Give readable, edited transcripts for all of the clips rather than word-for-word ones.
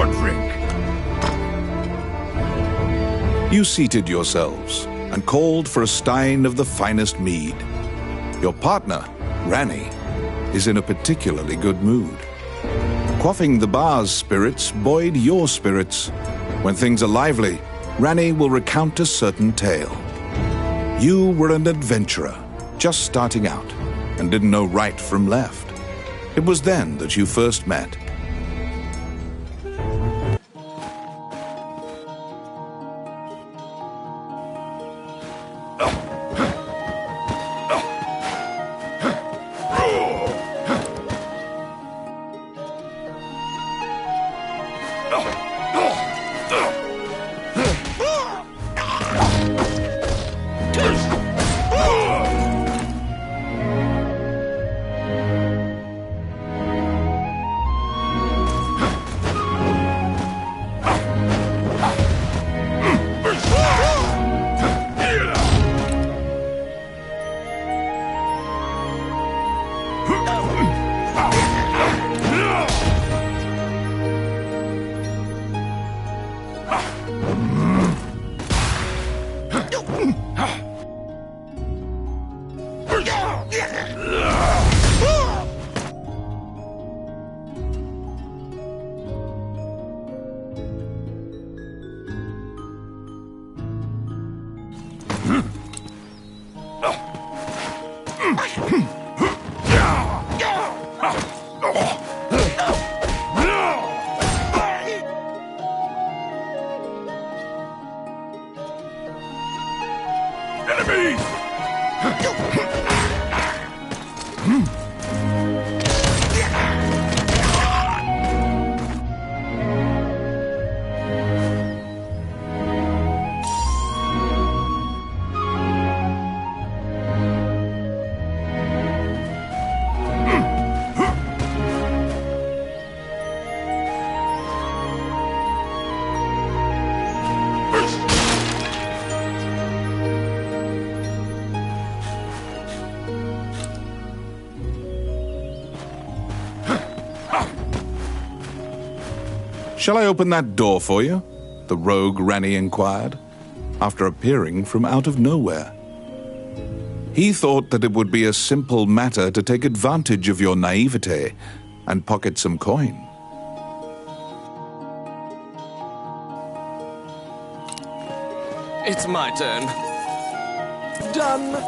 your drink. You seated yourselves and called for a stein of the finest mead. Your partner, Rani, is in a particularly good mood. Quaffing the bar's spirits buoyed your spirits. When things are lively, Rani will recount a certain tale. You were an adventurer, just starting out, and didn't know right from left. It was then that you first met. "Shall I open that door for you?" the rogue Rani inquired, after appearing from out of nowhere. He thought that it would be a simple matter to take advantage of your naivete and pocket some coin. It's my turn. Done.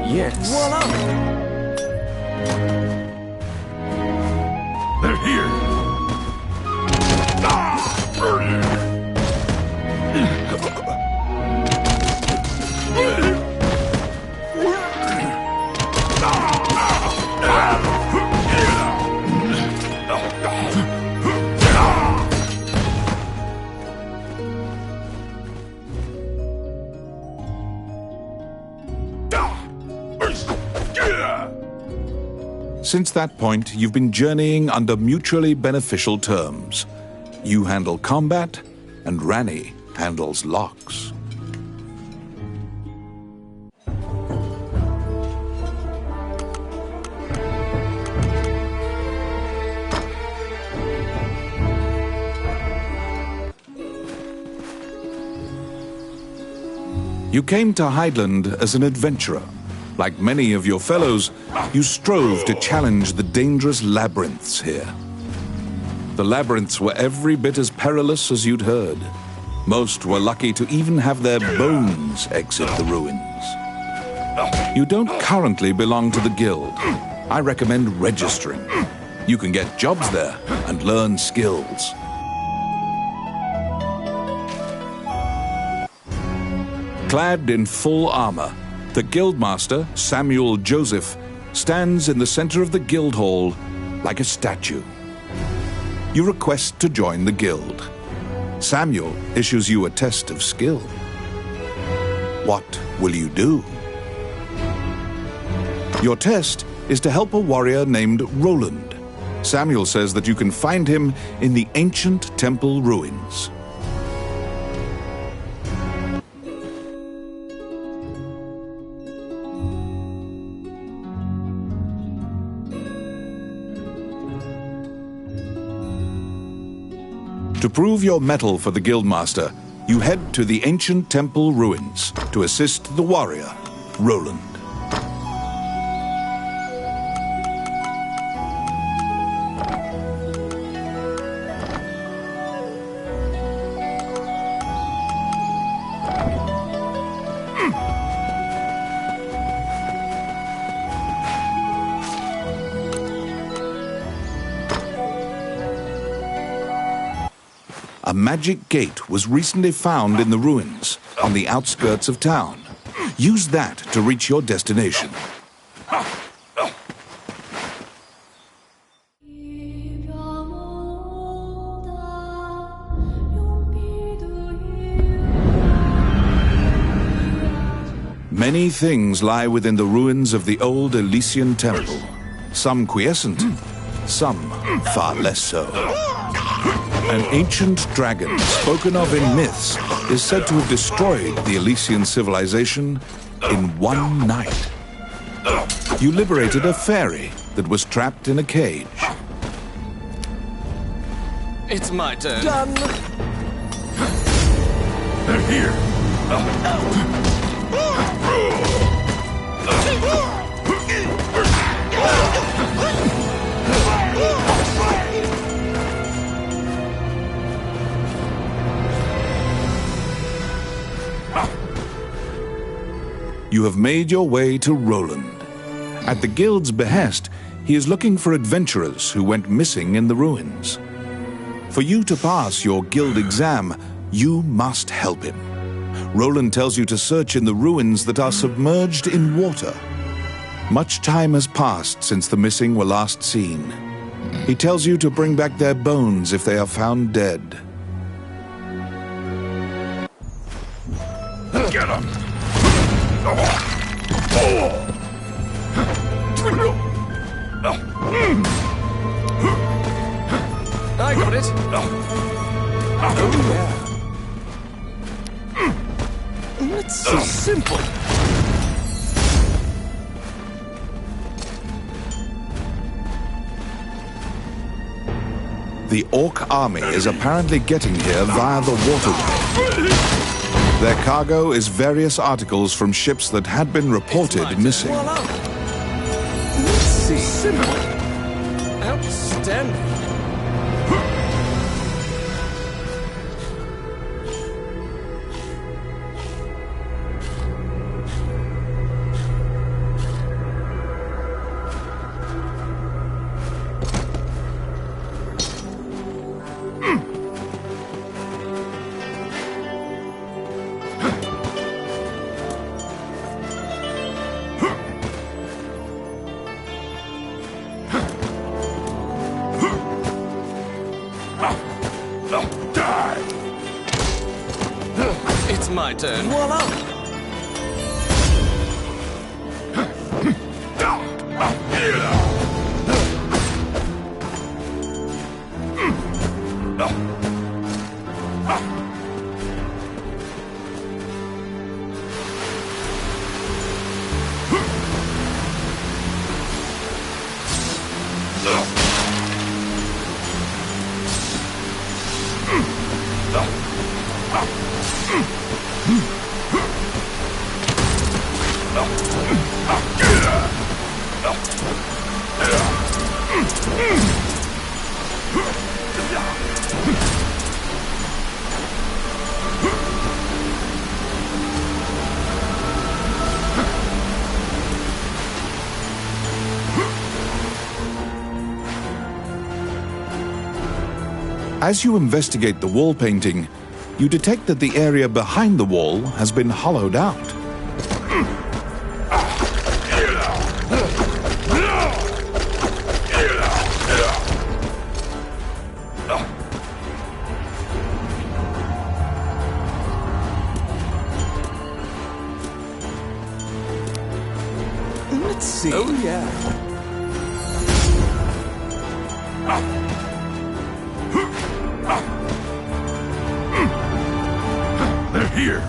Yes. Voila! They're here. Since that point, you've been journeying under mutually beneficial terms. You handle combat, and Rani handles locks. You came to Highland as an adventurer. Like many of your fellows, you strove to challenge the dangerous labyrinths here. The labyrinths were every bit as perilous as you'd heard. Most were lucky to even have their bones exit the ruins. You don't currently belong to the guild. I recommend registering. You can get jobs there and learn skills. Clad in full armor, the Guildmaster, Samuel Joseph, stands in the center of the guild hall like a statue. You request to join the guild. Samuel issues you a test of skill. What will you do? Your test is to help a warrior named Roland. Samuel says that you can find him in the ancient temple ruins. To prove your mettle for the Guildmaster, you head to the ancient temple ruins to assist the warrior, Roland. A magic gate was recently found in the ruins on the outskirts of town. Use that to reach your destination. Many things lie within the ruins of the old Elysian temple. Some quiescent, some far less so. An ancient dragon, spoken of in myths, is said to have destroyed the Elysian civilization in one night. You liberated a fairy that was trapped in a cage. It's my turn. Done! They're here! You have made your way to Roland. At the Guild's behest, he is looking for adventurers who went missing in the ruins. For you to pass your Guild exam, you must help him. Roland tells you to search in the ruins that are submerged in water. Much time has passed since the missing were last seen. He tells you to bring back their bones if they are found dead. Get him! I got it. Oh, yeah. It's so simple. The Orc army is apparently getting here via the waterway. Their cargo is various articles from ships that had been reported missing. Voila. Let's see. Simple. Outstanding. It's my turn. Voila! As you investigate the wall painting, you detect that the area behind the wall has been hollowed out. Let's see. Oh, yeah. They're here!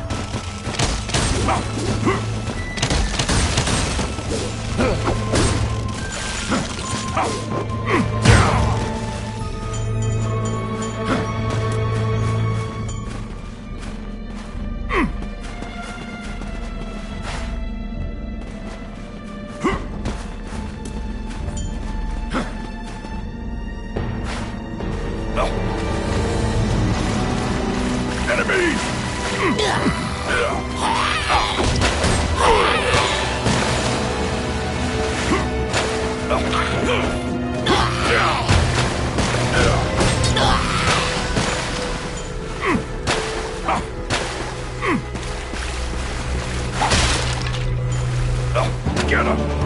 Get him!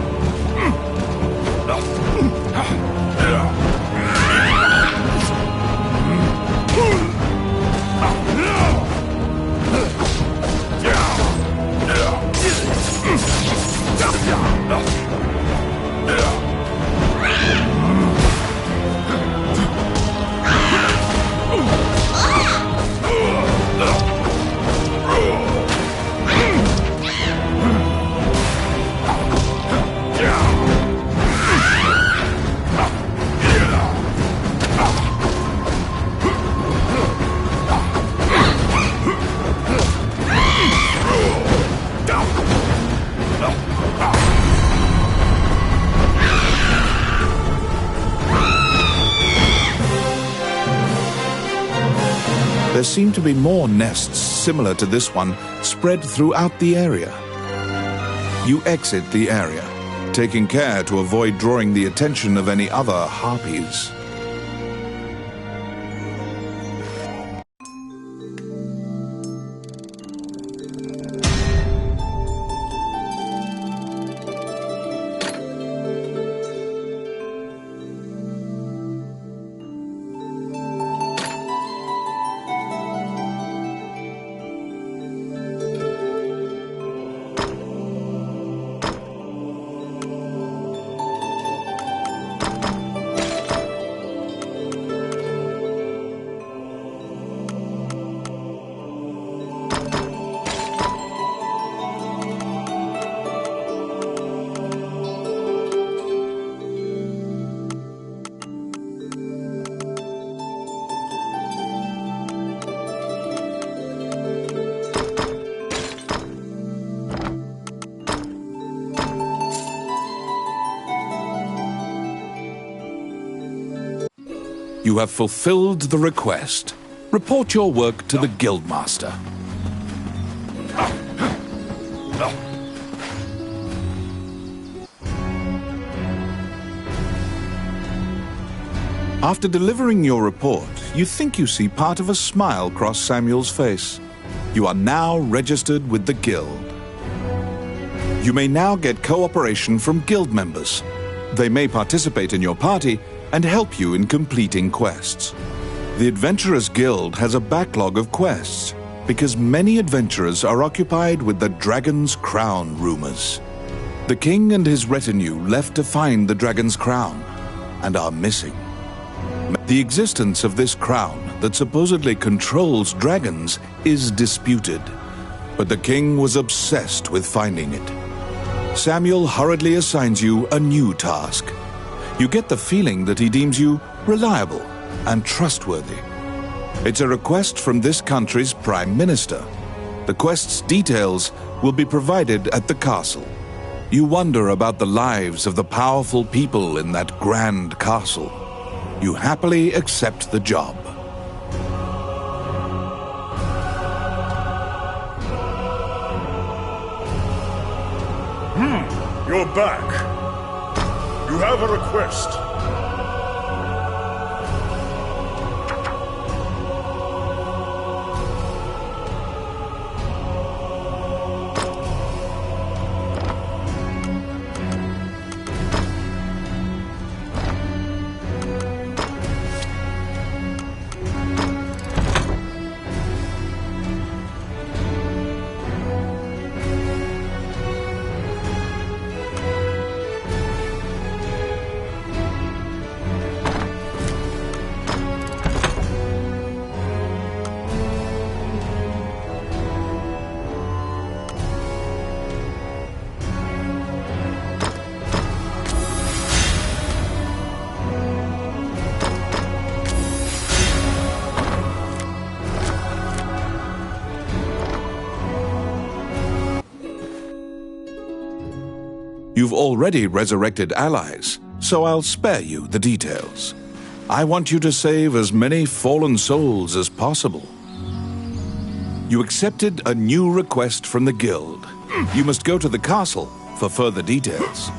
There seem to be more nests similar to this one spread throughout the area. You exit the area, taking care to avoid drawing the attention of any other harpies. You have fulfilled the request. Report your work to the Guildmaster. After delivering your report, you think you see part of a smile cross Samuel's face. You are now registered with the Guild. You may now get cooperation from Guild members. They may participate in your party and help you in completing quests. The Adventurers Guild has a backlog of quests because many adventurers are occupied with the Dragon's Crown rumors. The king and his retinue left to find the Dragon's Crown and are missing. The existence of this crown that supposedly controls dragons is disputed, but the king was obsessed with finding it. Samuel hurriedly assigns you a new task. You get the feeling that he deems you reliable and trustworthy. It's a request from this country's Prime Minister. The quest's details will be provided at the castle. You wonder about the lives of the powerful people in that grand castle. You happily accept the job. You're back. You have a request. You've already resurrected allies, so I'll spare you the details. I want you to save as many fallen souls as possible. You accepted a new request from the Guild. You must go to the castle for further details.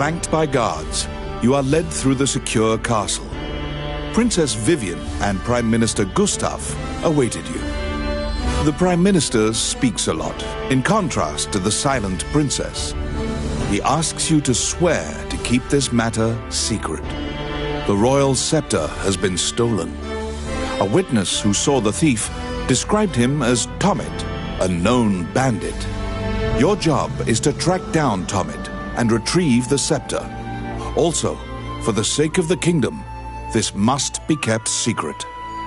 Flanked by guards, you are led through the secure castle. Princess Vivian and Prime Minister Gustav awaited you. The Prime Minister speaks a lot, in contrast to the silent princess. He asks you to swear to keep this matter secret. The royal scepter has been stolen. A witness who saw the thief described him as Tomit, a known bandit. Your job is to track down Tomit and retrieve the scepter. Also, for the sake of the kingdom, this must be kept secret.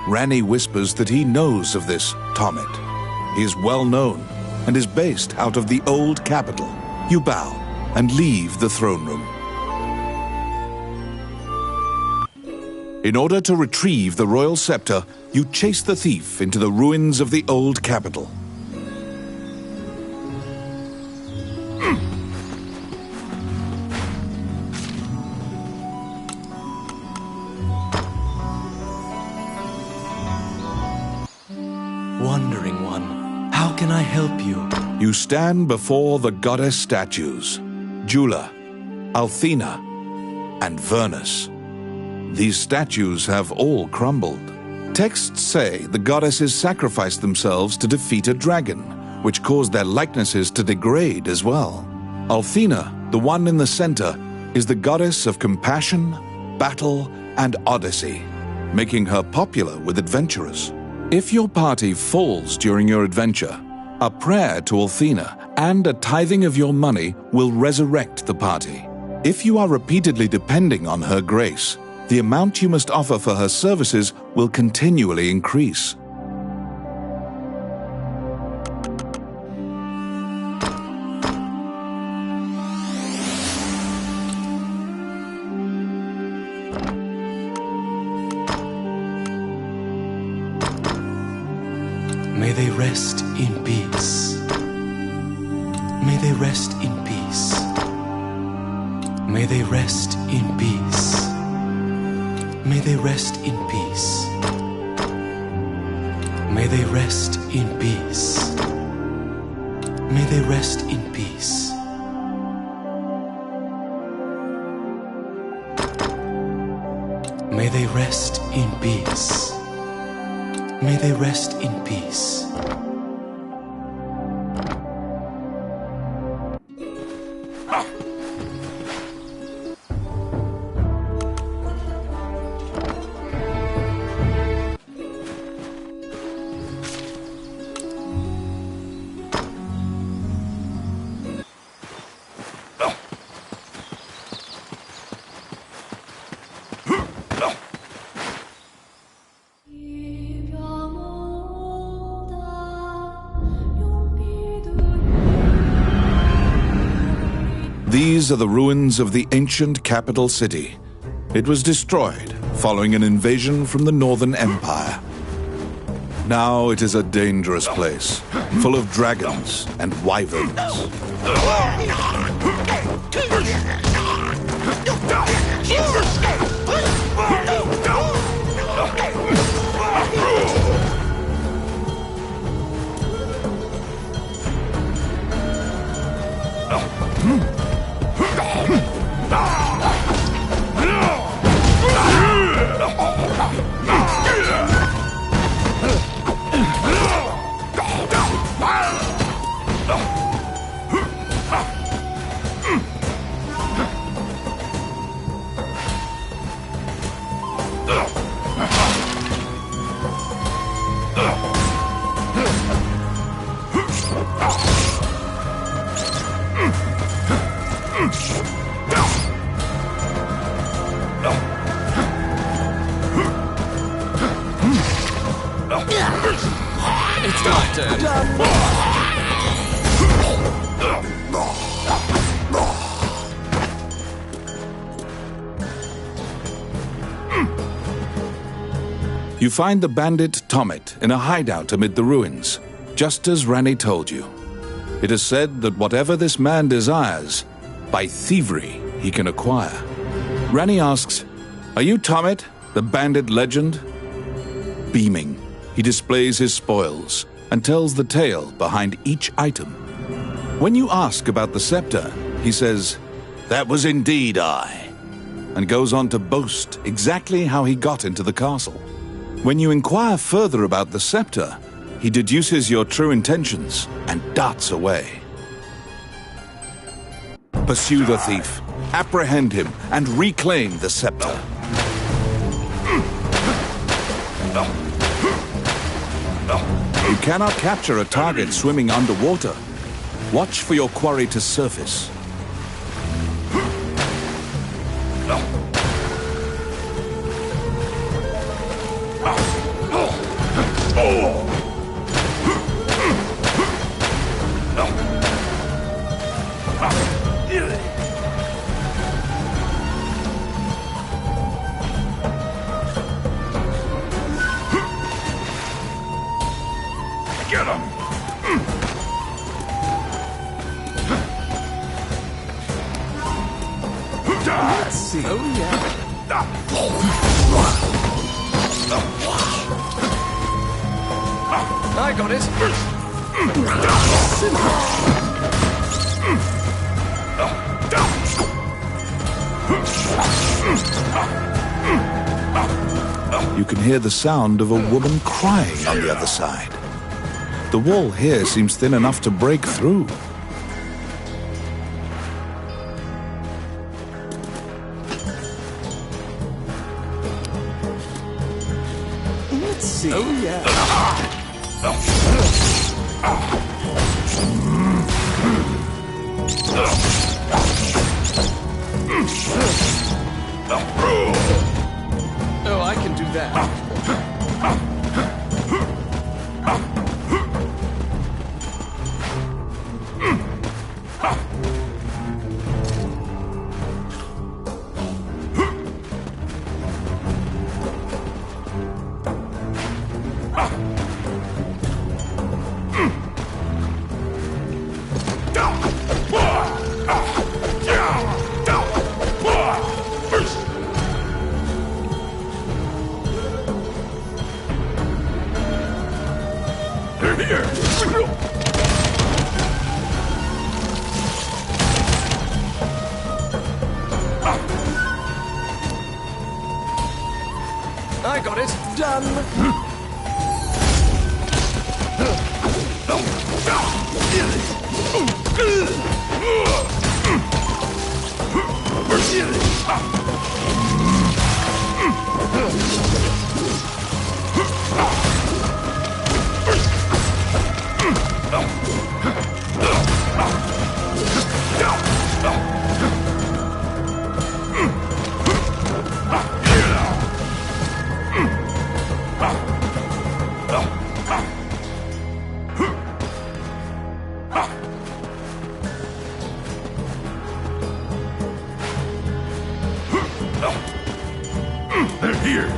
Ranni whispers that he knows of this Tomit. He is well known and is based out of the old capital. You bow and leave the throne room. In order to retrieve the royal scepter, you chase the thief into the ruins of the old capital. Wandering One, how can I help you? You stand before the goddess statues, Jula, Althena, and Vernus. These statues have all crumbled. Texts say the goddesses sacrificed themselves to defeat a dragon, which caused their likenesses to degrade as well. Althena, the one in the center, is the goddess of compassion, battle, and odyssey, making her popular with adventurers. If your party falls during your adventure, a prayer to Althena and a tithing of your money will resurrect the party. If you are repeatedly depending on her grace, the amount you must offer for her services will continually increase. May they rest in peace. May they rest in peace. May they rest in peace. May they rest in peace. May they rest in peace. May they rest in peace. May they rest in peace. May they rest in peace. These are the ruins of the ancient capital city. It was destroyed following an invasion from the Northern Empire. Now it is a dangerous place, full of dragons and wyverns. It's my turn. You find the bandit Tomit in a hideout amid the ruins, just as Ranni told you. It is said that whatever this man desires, by thievery he can acquire. Ranni asks, "Are you Tomit, the bandit legend?" Beaming, he displays his spoils and tells the tale behind each item. When you ask about the scepter, he says, that was indeed I. And goes on to boast exactly how he got into the castle. When you inquire further about the scepter, he deduces your true intentions and darts away. Pursue the thief, apprehend him, and reclaim the scepter. You cannot capture a target swimming underwater. Watch for your quarry to surface. Get him! Let's see. Oh, yeah. I got it. You can hear the sound of a woman crying on the other side. The wall here seems thin enough to break through. Let's see. Oh, yeah. Oh, I can do that. I got it. Done. They're here.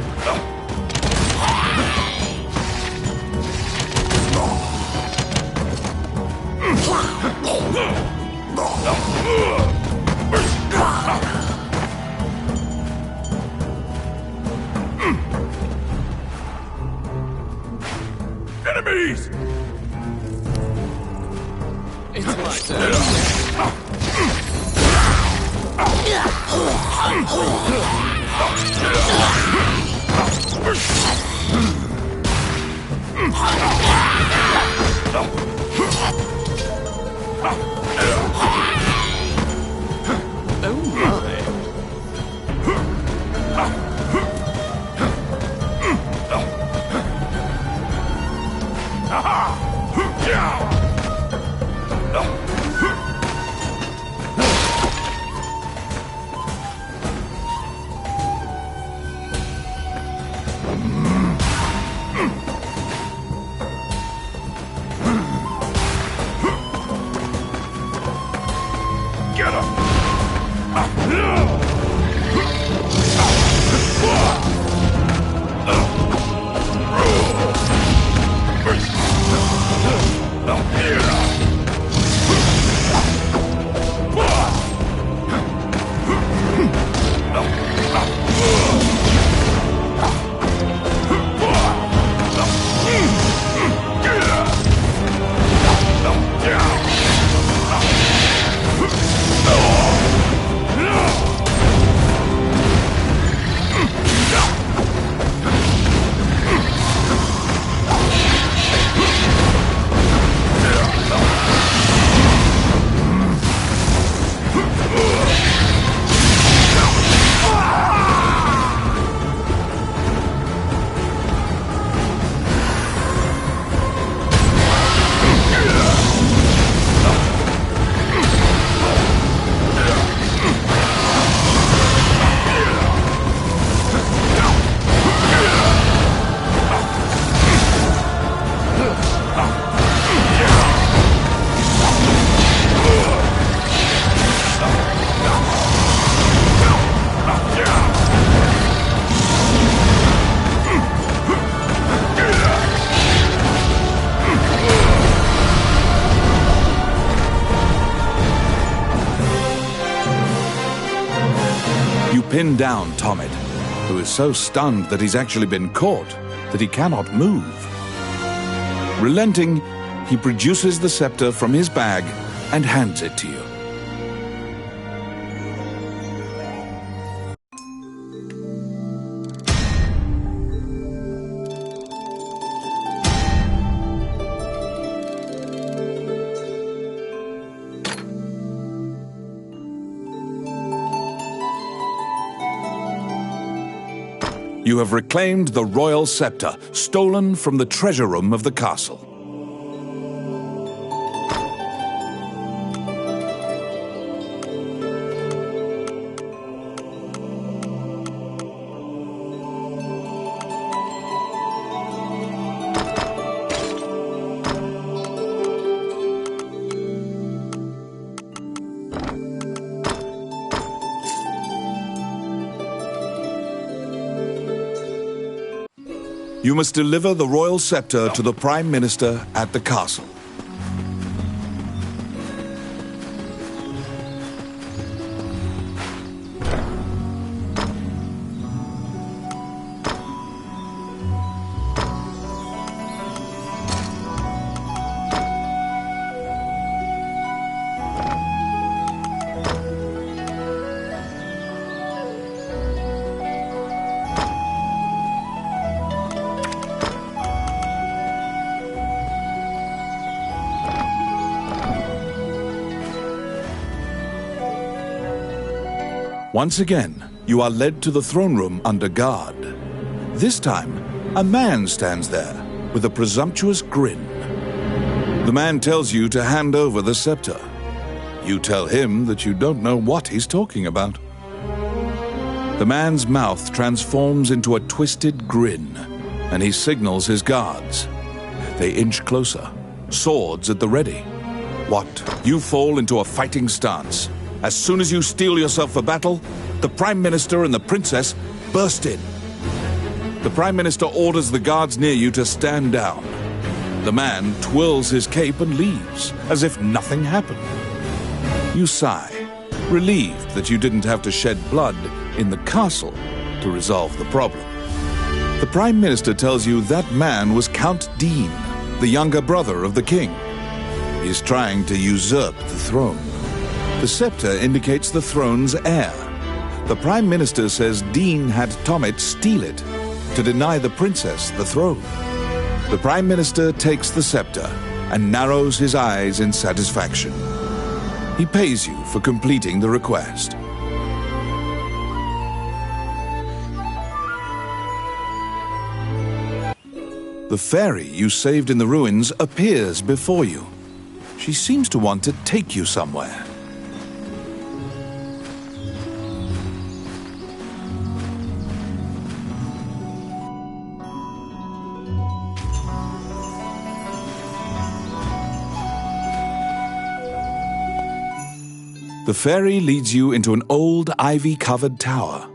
Enemies! It's my turn. Oh, my. pin down Tomit, who is so stunned that he's actually been caught that he cannot move. Relenting, he produces the scepter from his bag and hands it to you. You have reclaimed the royal scepter, stolen from the treasure room of the castle. You must deliver the royal scepter to the Prime Minister at the castle. Once again, you are led to the throne room under guard. This time, a man stands there with a presumptuous grin. The man tells you to hand over the scepter. You tell him that you don't know what he's talking about. The man's mouth transforms into a twisted grin, and he signals his guards. They inch closer, swords at the ready. What? You fall into a fighting stance. As soon as you steel yourself for battle, the Prime Minister and the Princess burst in. The Prime Minister orders the guards near you to stand down. The man twirls his cape and leaves, as if nothing happened. You sigh, relieved that you didn't have to shed blood in the castle to resolve the problem. The Prime Minister tells you that man was Count Dean, the younger brother of the king. He's trying to usurp the throne. The scepter indicates the throne's heir. The Prime Minister says Dean had Tomit steal it to deny the princess the throne. The Prime Minister takes the scepter and narrows his eyes in satisfaction. He pays you for completing the request. The fairy you saved in the ruins appears before you. She seems to want to take you somewhere. The fairy leads you into an old ivy-covered tower.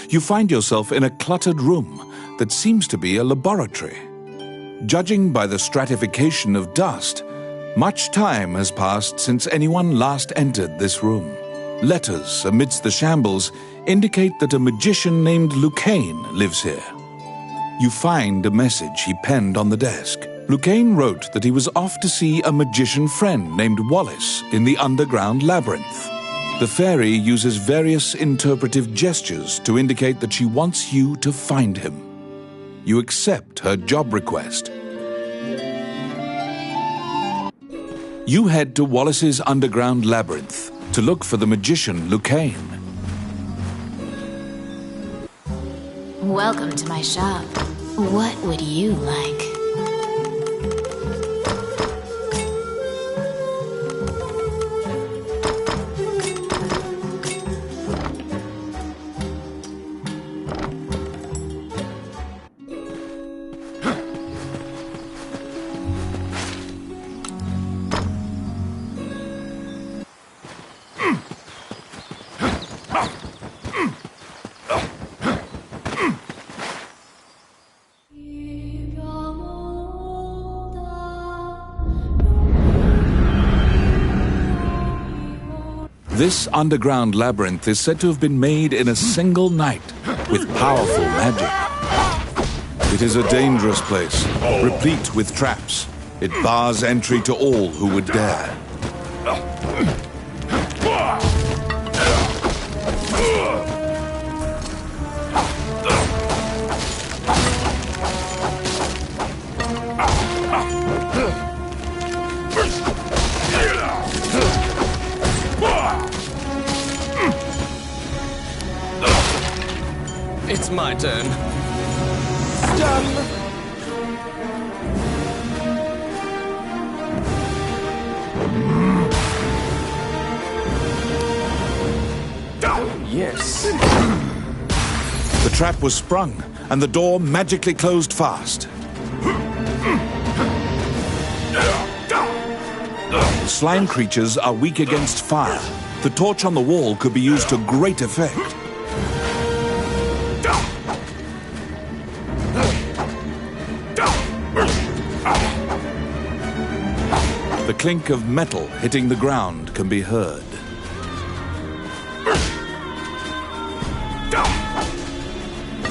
You find yourself in a cluttered room that seems to be a laboratory. Judging by the stratification of dust, much time has passed since anyone last entered this room. Letters amidst the shambles indicate that a magician named Lucain lives here. You find a message he penned on the desk. Lucain wrote that he was off to see a magician friend named Wallace in the underground labyrinth. The fairy uses various interpretive gestures to indicate that she wants you to find him. You accept her job request. You head to Wallace's underground labyrinth to look for the magician Lucain. Welcome to my shop. What would you like? Viviamo This underground labyrinth is said to have been made in a single night with powerful magic. It is a dangerous place, replete with traps. It bars entry to all who would dare. It's my turn. Done! Yes. The trap was sprung, and the door magically closed fast. Slime creatures are weak against fire. The torch on the wall could be used to great effect. The clink of metal hitting the ground can be heard.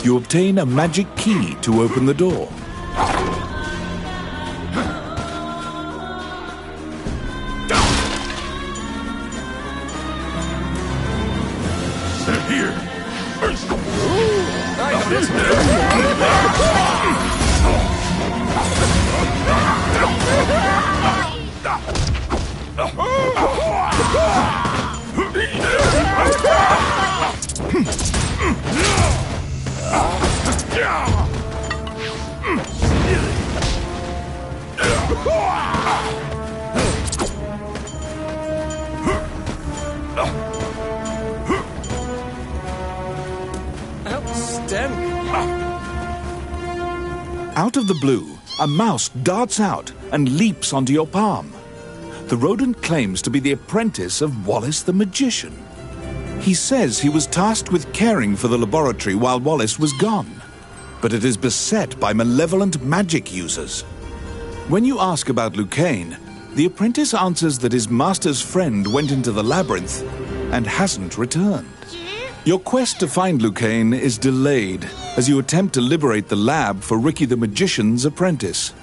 You obtain a magic key to open the door. Here. I got it. Outstanding. Out of the blue, a mouse darts out and leaps onto your palm. The rodent claims to be the apprentice of Wallace the magician. He says he was tasked with caring for the laboratory while Wallace was gone, but it is beset by malevolent magic users. When you ask about Lucane, the apprentice answers that his master's friend went into the labyrinth and hasn't returned. Your quest to find Lucane is delayed as you attempt to liberate the lab for Ricky the Magician's apprentice.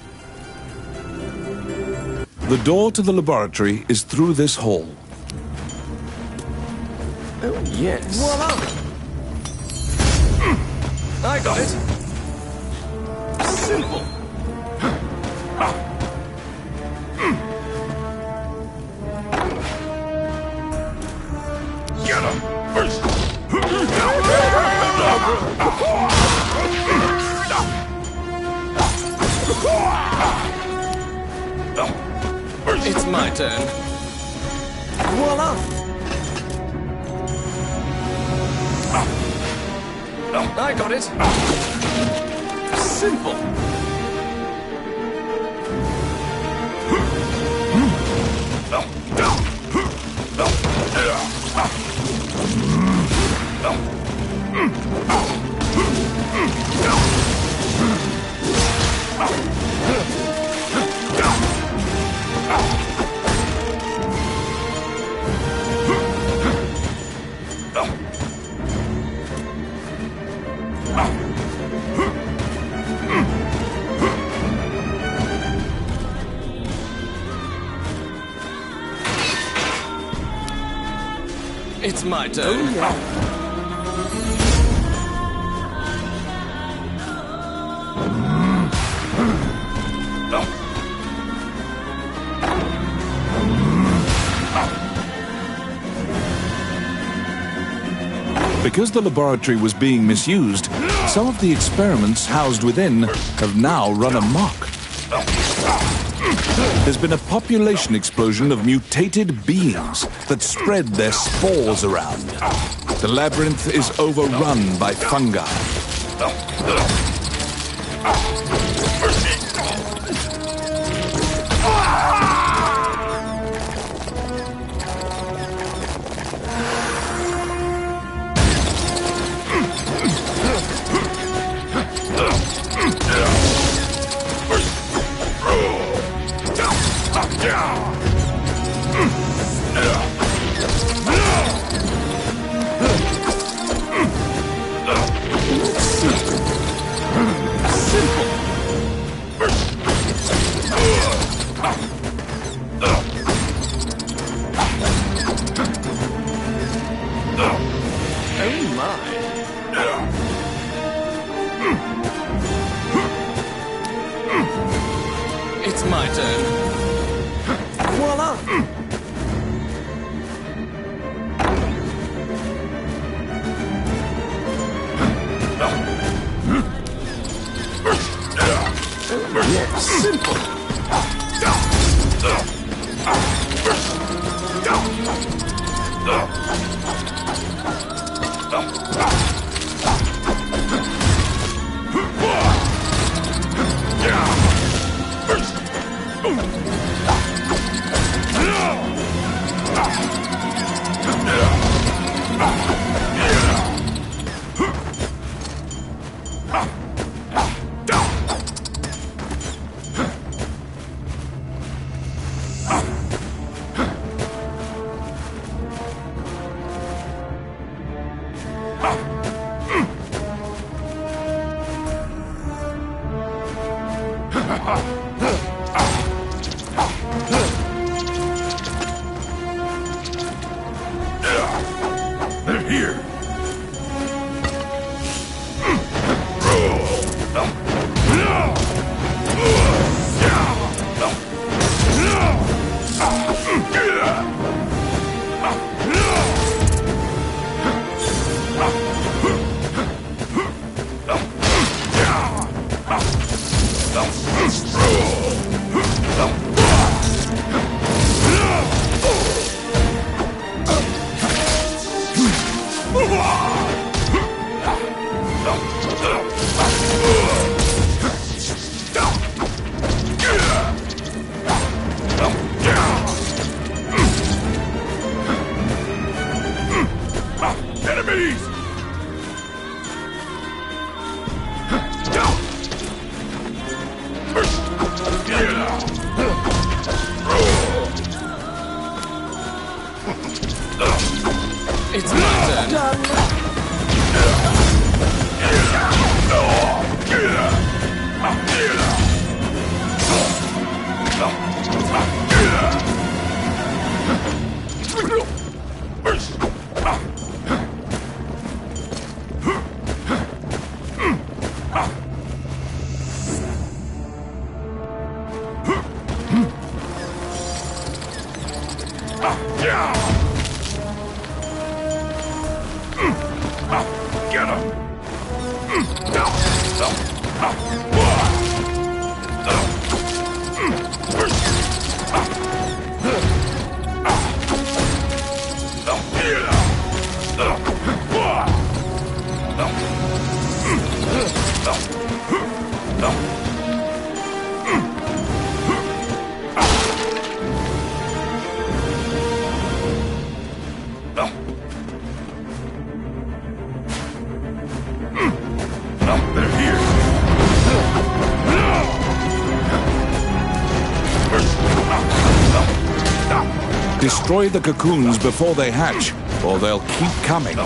The door to the laboratory is through this hall. Oh, yes. Voila! I got it. Simple. Get him! It's my turn. Voila! I got it. Simple. It's my turn. Because the laboratory was being misused, some of the experiments housed within have now run amok. There's been a population explosion of mutated beings that spread their spores around. The labyrinth is overrun by fungi. It's my turn. Voila! Simple. They're here. Enemies! It's my turn. Get him! They're here. Destroy the cocoons before they hatch, or they'll keep coming.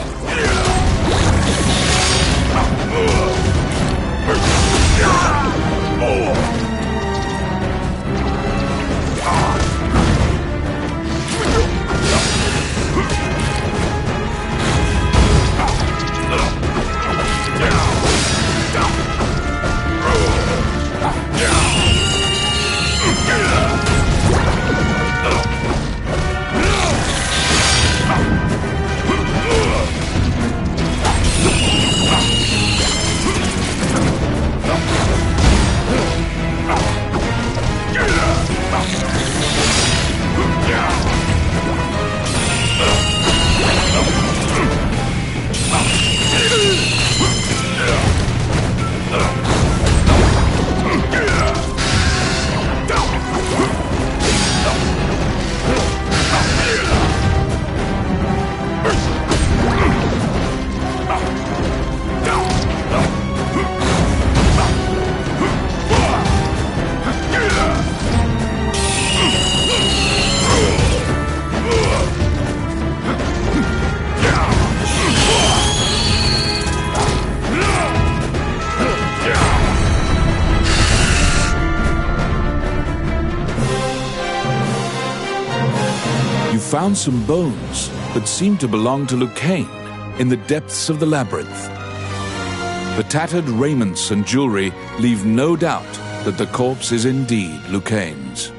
Found some bones that seem to belong to Nain in the depths of the labyrinth. The tattered raiments and jewelry leave no doubt that the corpse is indeed Lucaine's.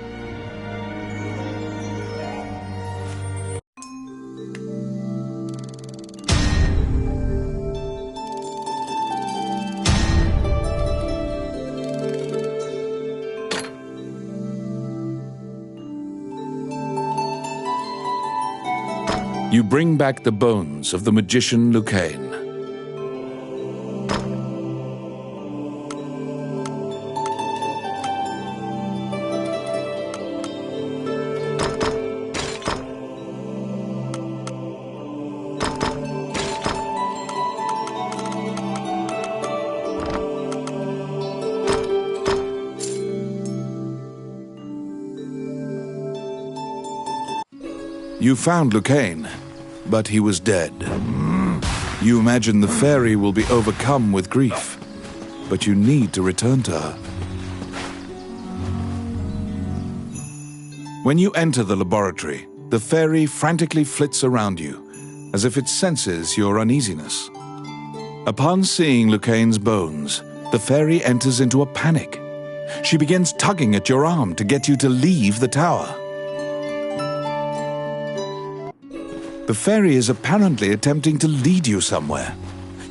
You bring back the bones of the magician Lucaine. You found Lucaine, but he was dead. You imagine the fairy will be overcome with grief, but you need to return to her. When you enter the laboratory, the fairy frantically flits around you, as if it senses your uneasiness. Upon seeing Lucaine's bones, the fairy enters into a panic. She begins tugging at your arm to get you to leave the tower. The fairy is apparently attempting to lead you somewhere.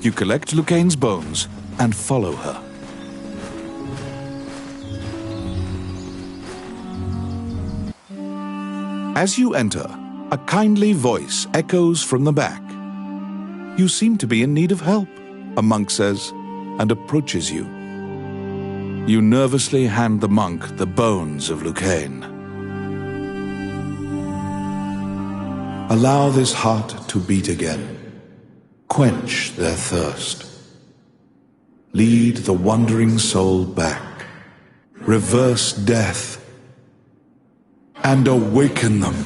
You collect Lucaine's bones and follow her. As you enter, a kindly voice echoes from the back. You seem to be in need of help, a monk says, and approaches you. You nervously hand the monk the bones of Lucaine. Allow this heart to beat again. Quench their thirst. Lead the wandering soul back. Reverse death. And awaken them.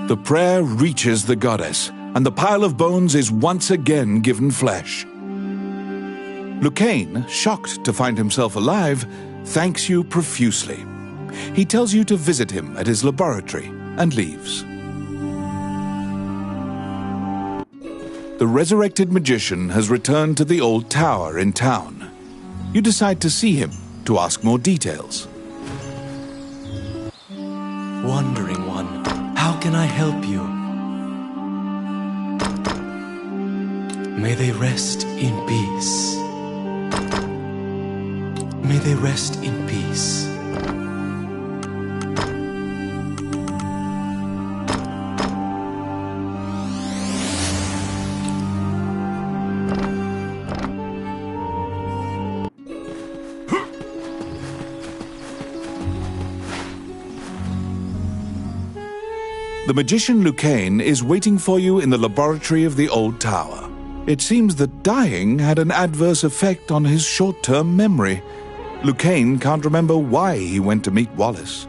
The prayer reaches the goddess, and the pile of bones is once again given flesh. Lucaine, shocked to find himself alive, thanks you profusely. He tells you to visit him at his laboratory and leaves. The resurrected magician has returned to the old tower in town. You decide to see him to ask more details. Wandering one, how can I help you? May they rest in peace. May they rest in peace. The magician Lucaine is waiting for you in the laboratory of the old tower. It seems that dying had an adverse effect on his short-term memory. Lucaine can't remember why he went to meet Wallace.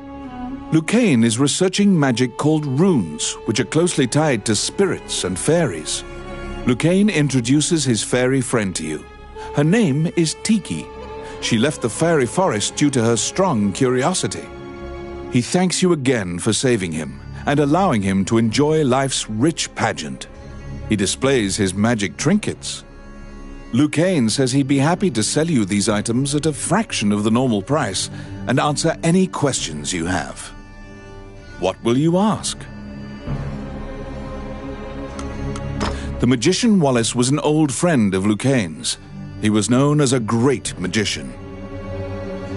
Lucaine is researching magic called runes, which are closely tied to spirits and fairies. Lucaine introduces his fairy friend to you. Her name is Tiki. She left the fairy forest due to her strong curiosity. He thanks you again for saving him and allowing him to enjoy life's rich pageant. He displays his magic trinkets. Lucaine says he'd be happy to sell you these items at a fraction of the normal price and answer any questions you have. What will you ask? The magician Wallace was an old friend of Lucaine's. He was known as a great magician.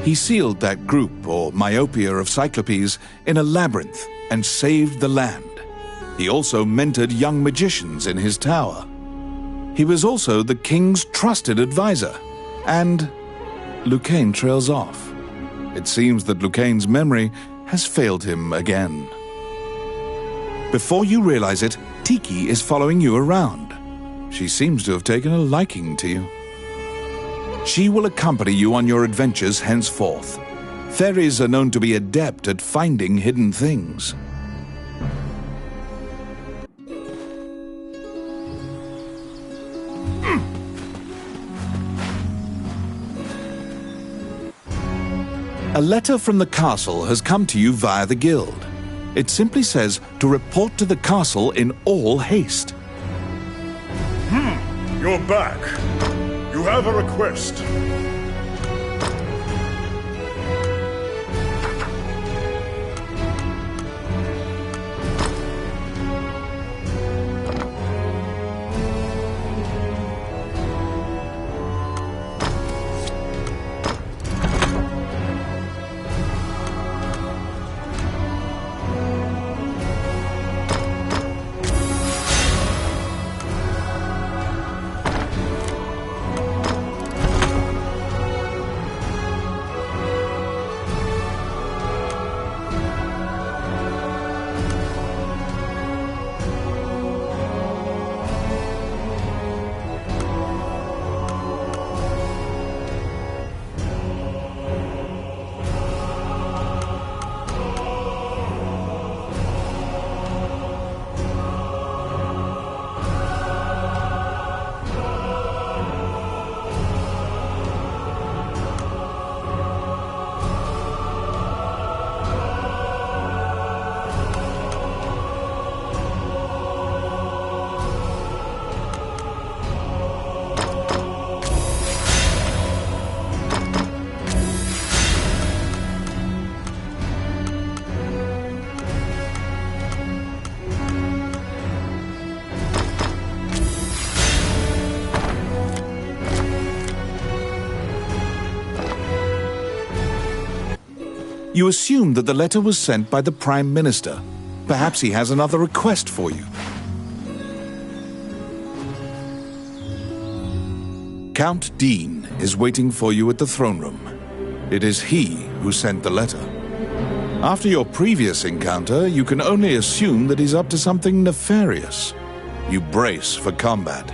He sealed that group, or myopia of Cyclopes, in a labyrinth and saved the land. He also mentored young magicians in his tower. He was also the king's trusted advisor. And Lucaine trails off. It seems that Lucaine's memory has failed him again. Before you realize it, Tiki is following you around. She seems to have taken a liking to you. She will accompany you on your adventures henceforth. Fairies are known to be adept at finding hidden things. A letter from the castle has come to you via the guild. It simply says to report to the castle in all haste. You're back. You have a request. You assume that the letter was sent by the Prime Minister. Perhaps he has another request for you. Count Dean is waiting for you at the throne room. It is he who sent the letter. After your previous encounter, you can only assume that he's up to something nefarious. You brace for combat.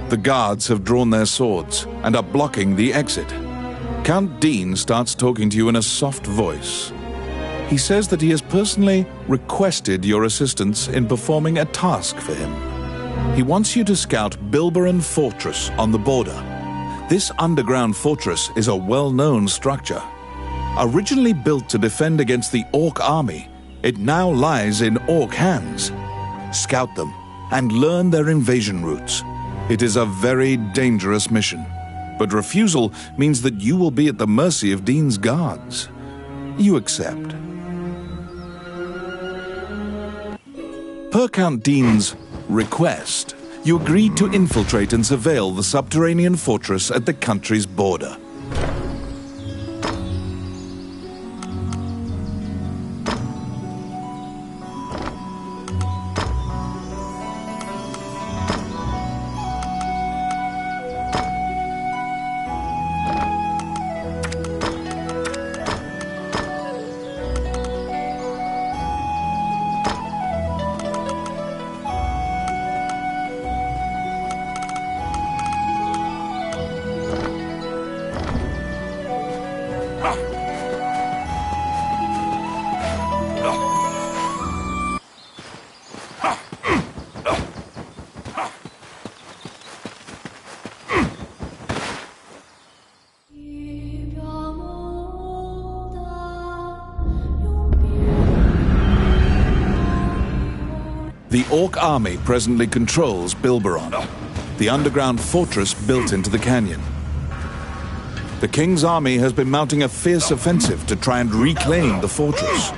The guards have drawn their swords and are blocking the exit. Count Dean starts talking to you in a soft voice. He says that he has personally requested your assistance in performing a task for him. He wants you to scout Bilberon Fortress on the border. This underground fortress is a well-known structure. Originally built to defend against the Orc army, it now lies in Orc hands. Scout them and learn their invasion routes. It is a very dangerous mission, but refusal means that you will be at the mercy of Dean's guards. You accept. Per Count Dean's request, you agreed to infiltrate and surveil the subterranean fortress at the country's border. The Orc army presently controls Bilberon, the underground fortress built into the canyon. The King's army has been mounting a fierce offensive to try and reclaim the fortress.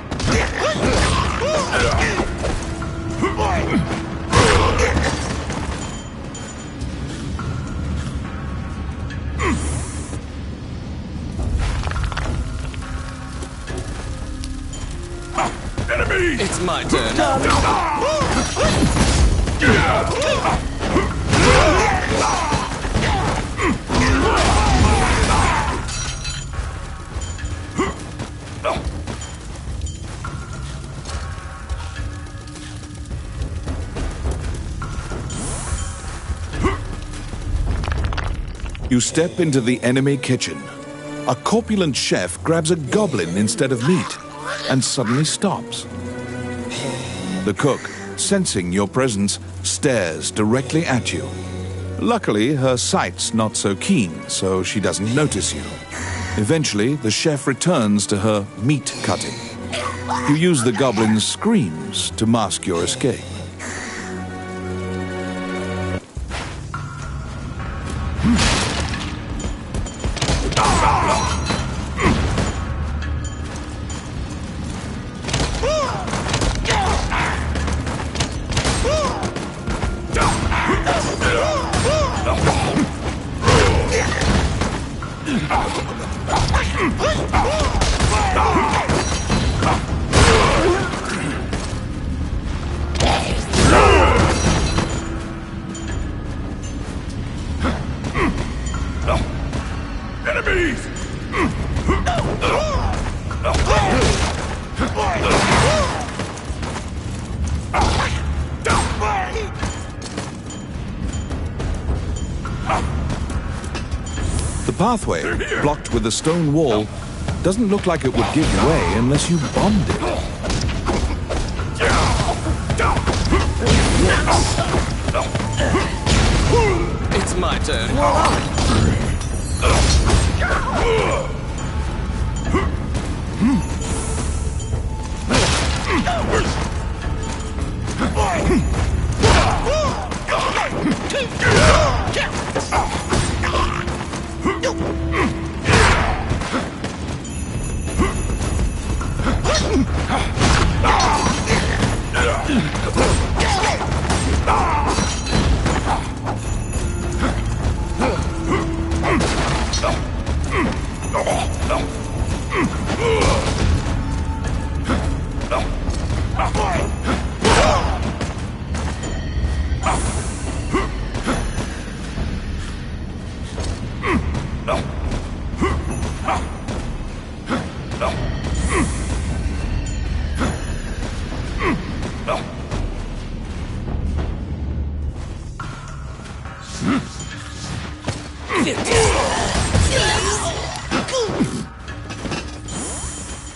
It's my turn. You step into the enemy kitchen. A corpulent chef grabs a goblin instead of meat and suddenly stops. The cook, sensing your presence, stares directly at you. Luckily, her sight's not so keen, so she doesn't notice you. Eventually, the chef returns to her meat cutting. You use the goblin's screams to mask your escape. Enemies! The pathway, blocked with a stone wall, doesn't look like it would give way unless you bombed it. It's my turn.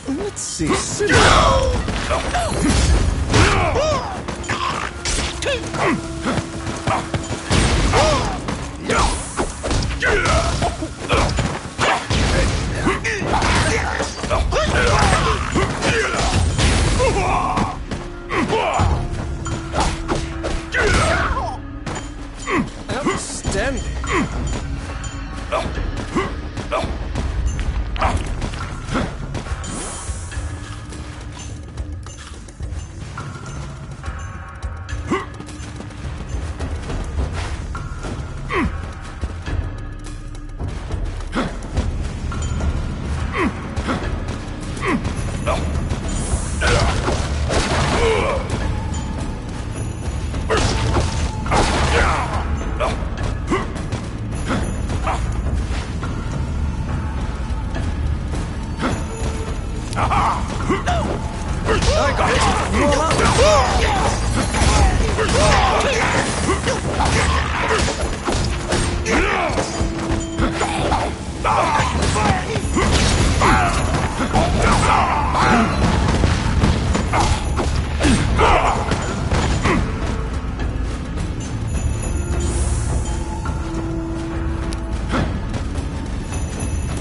Let's see. Outstanding.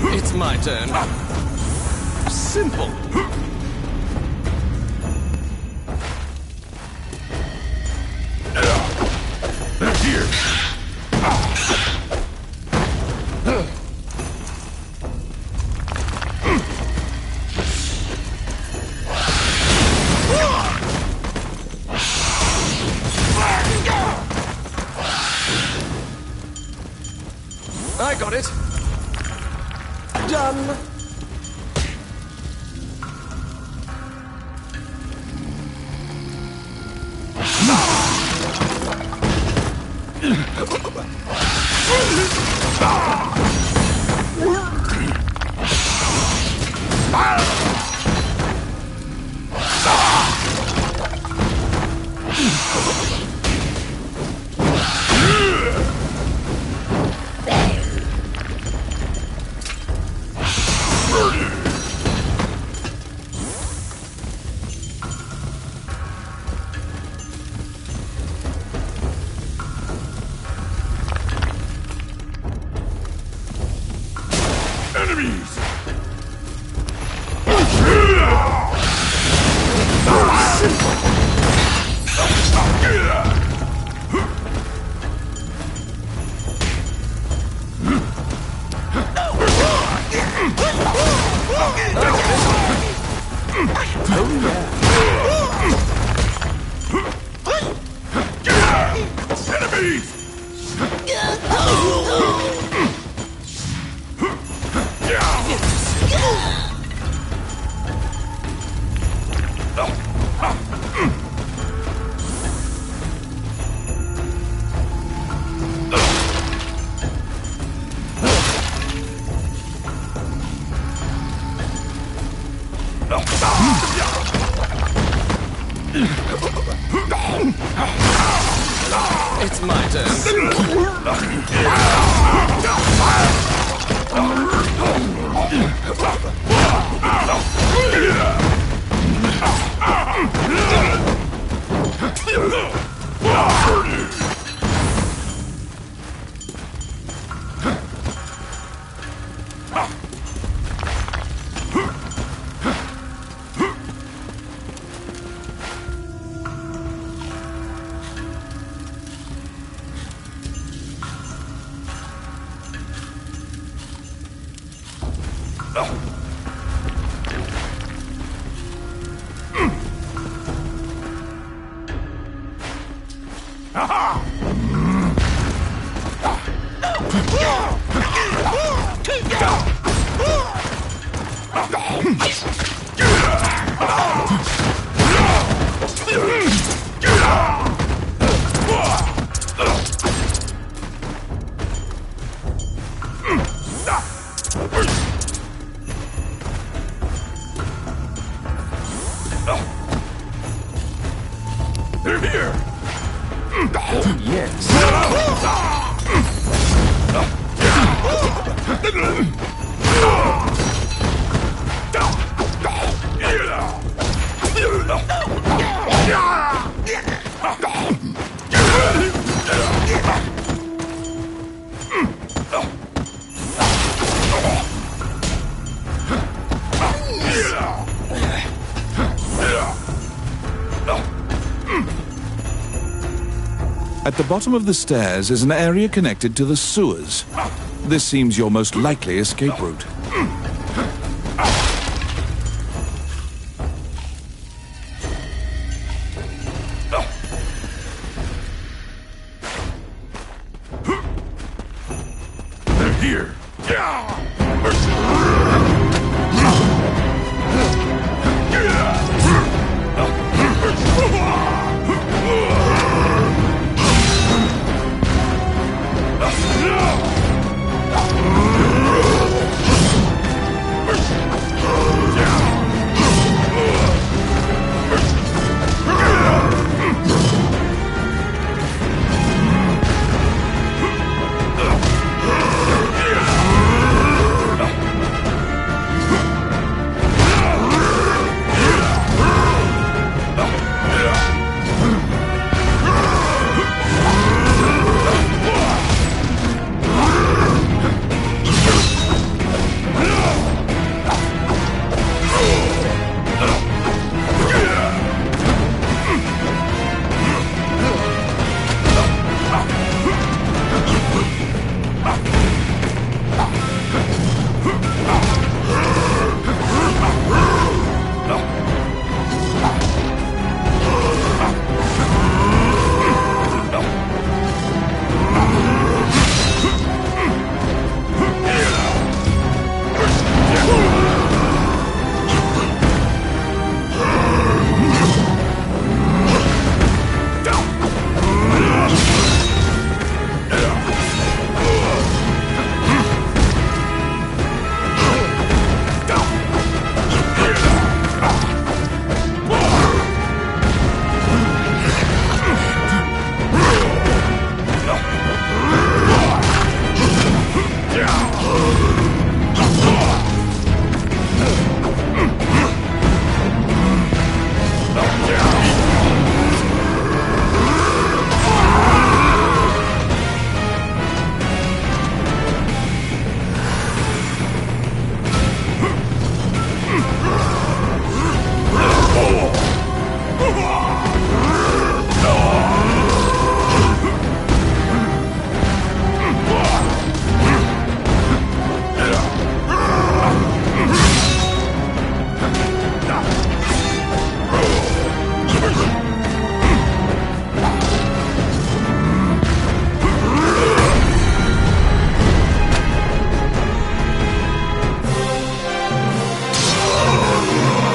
It's my turn. Simple. Here. I got it. Done. Enemies! Enemies! It's my turn. At the bottom of the stairs is an area connected to the sewers. This seems your most likely escape route. They're here.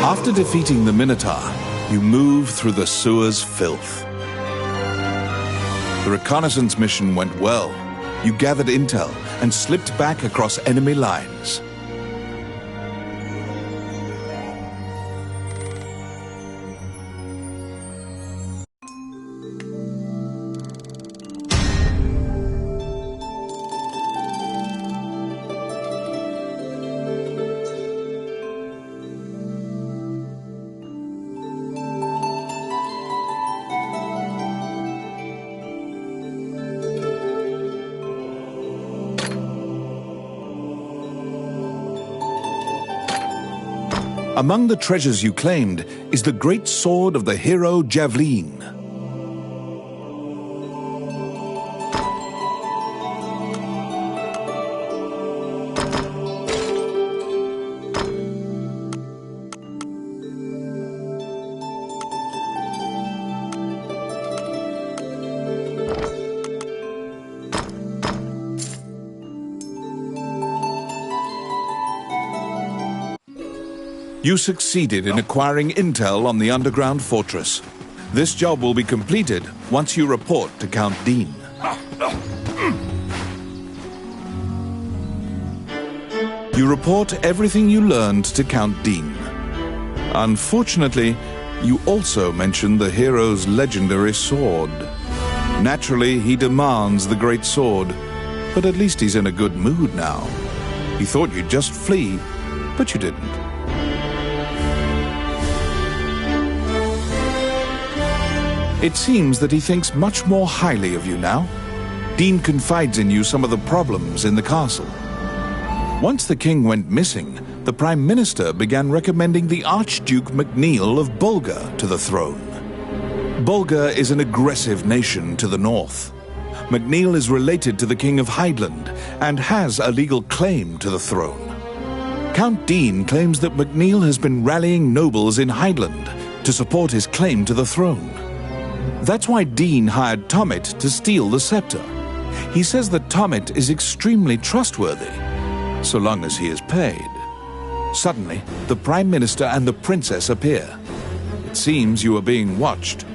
After defeating the Minotaur, you move through the sewer's filth. The reconnaissance mission went well. You gathered intel and slipped back across enemy lines. Among the treasures you claimed is the great sword of the hero Javelin. You succeeded in acquiring intel on the underground fortress. This job will be completed once you report to Count Dean. You report everything you learned to Count Dean. Unfortunately, you also mention the hero's legendary sword. Naturally, he demands the great sword, but at least he's in a good mood now. He thought you'd just flee, but you didn't. It seems that he thinks much more highly of you now. Dean confides in you some of the problems in the castle. Once the king went missing, the Prime Minister began recommending the Archduke MacNeil of Bulgar to the throne. Bulgar is an aggressive nation to the north. MacNeil is related to the King of Hydeland and has a legal claim to the throne. Count Dean claims that MacNeil has been rallying nobles in Hydeland to support his claim to the throne. That's why Dean hired Tommet to steal the scepter. He says that Tommet is extremely trustworthy, so long as he is paid. Suddenly, the Prime Minister and the Princess appear. It seems you are being watched.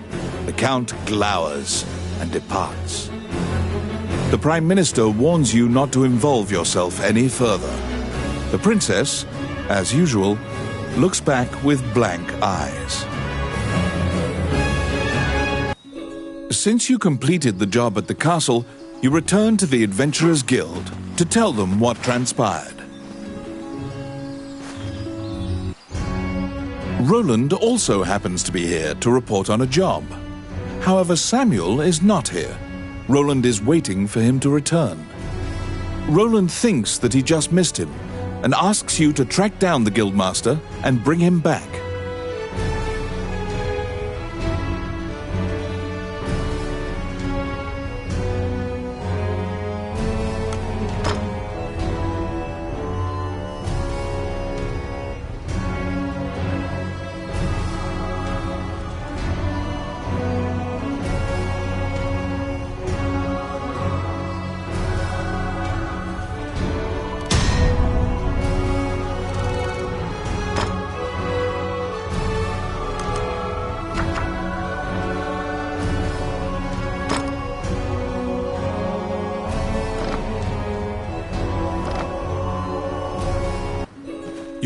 The Count glowers and departs. The Prime Minister warns you not to involve yourself any further. The Princess, as usual, looks back with blank eyes. Since you completed the job at the castle, you return to the Adventurers Guild to tell them what transpired. Roland also happens to be here to report on a job. However, Samuel is not here. Roland is waiting for him to return. Roland thinks that he just missed him and asks you to track down the Guildmaster and bring him back.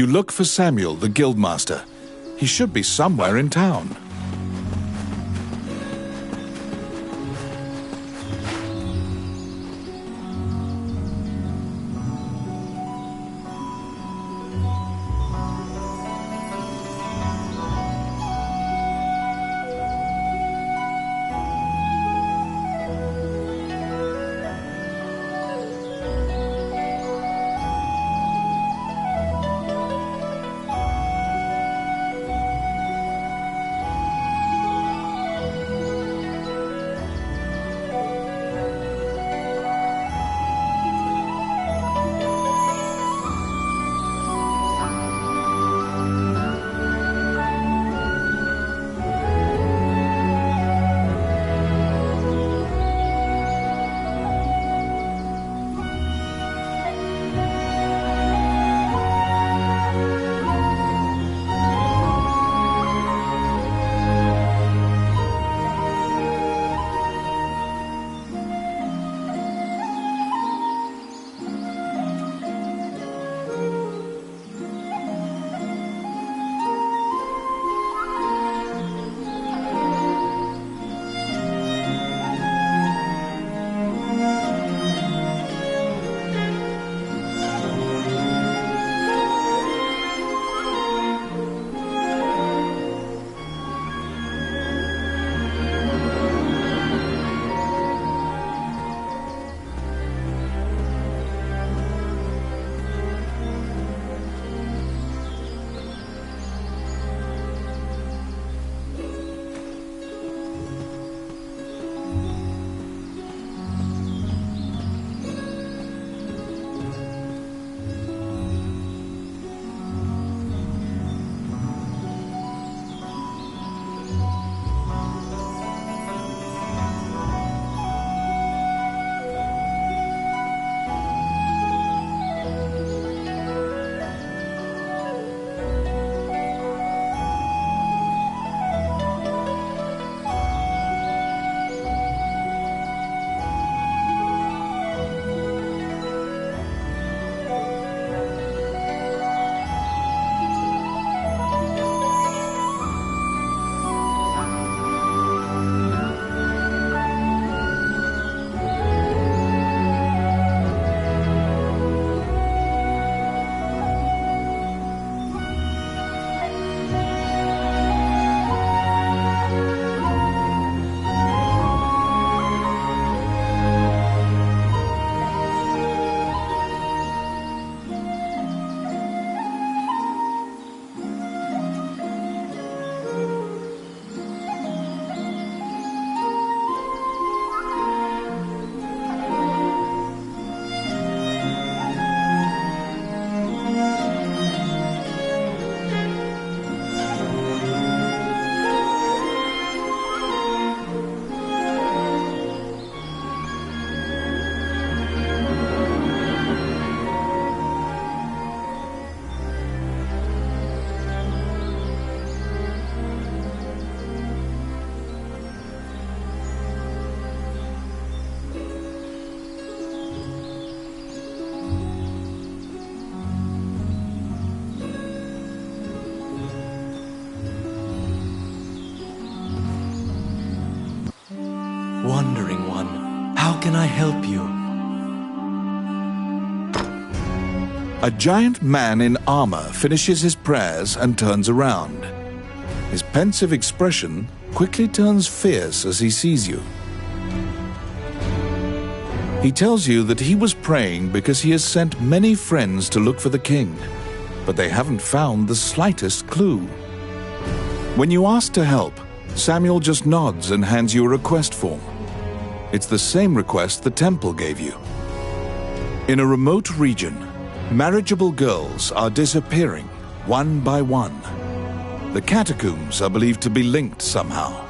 You look for Samuel, the Guildmaster. He should be somewhere in town. wandering one. How can I help you? A giant man in armor finishes his prayers and turns around. His pensive expression quickly turns fierce as he sees you. He tells you that he was praying because he has sent many friends to look for the king, but they haven't found the slightest clue. When you ask to help, Samuel just nods and hands you a request form. It's the same request the temple gave you. In a remote region, marriageable girls are disappearing one by one. The catacombs are believed to be linked somehow.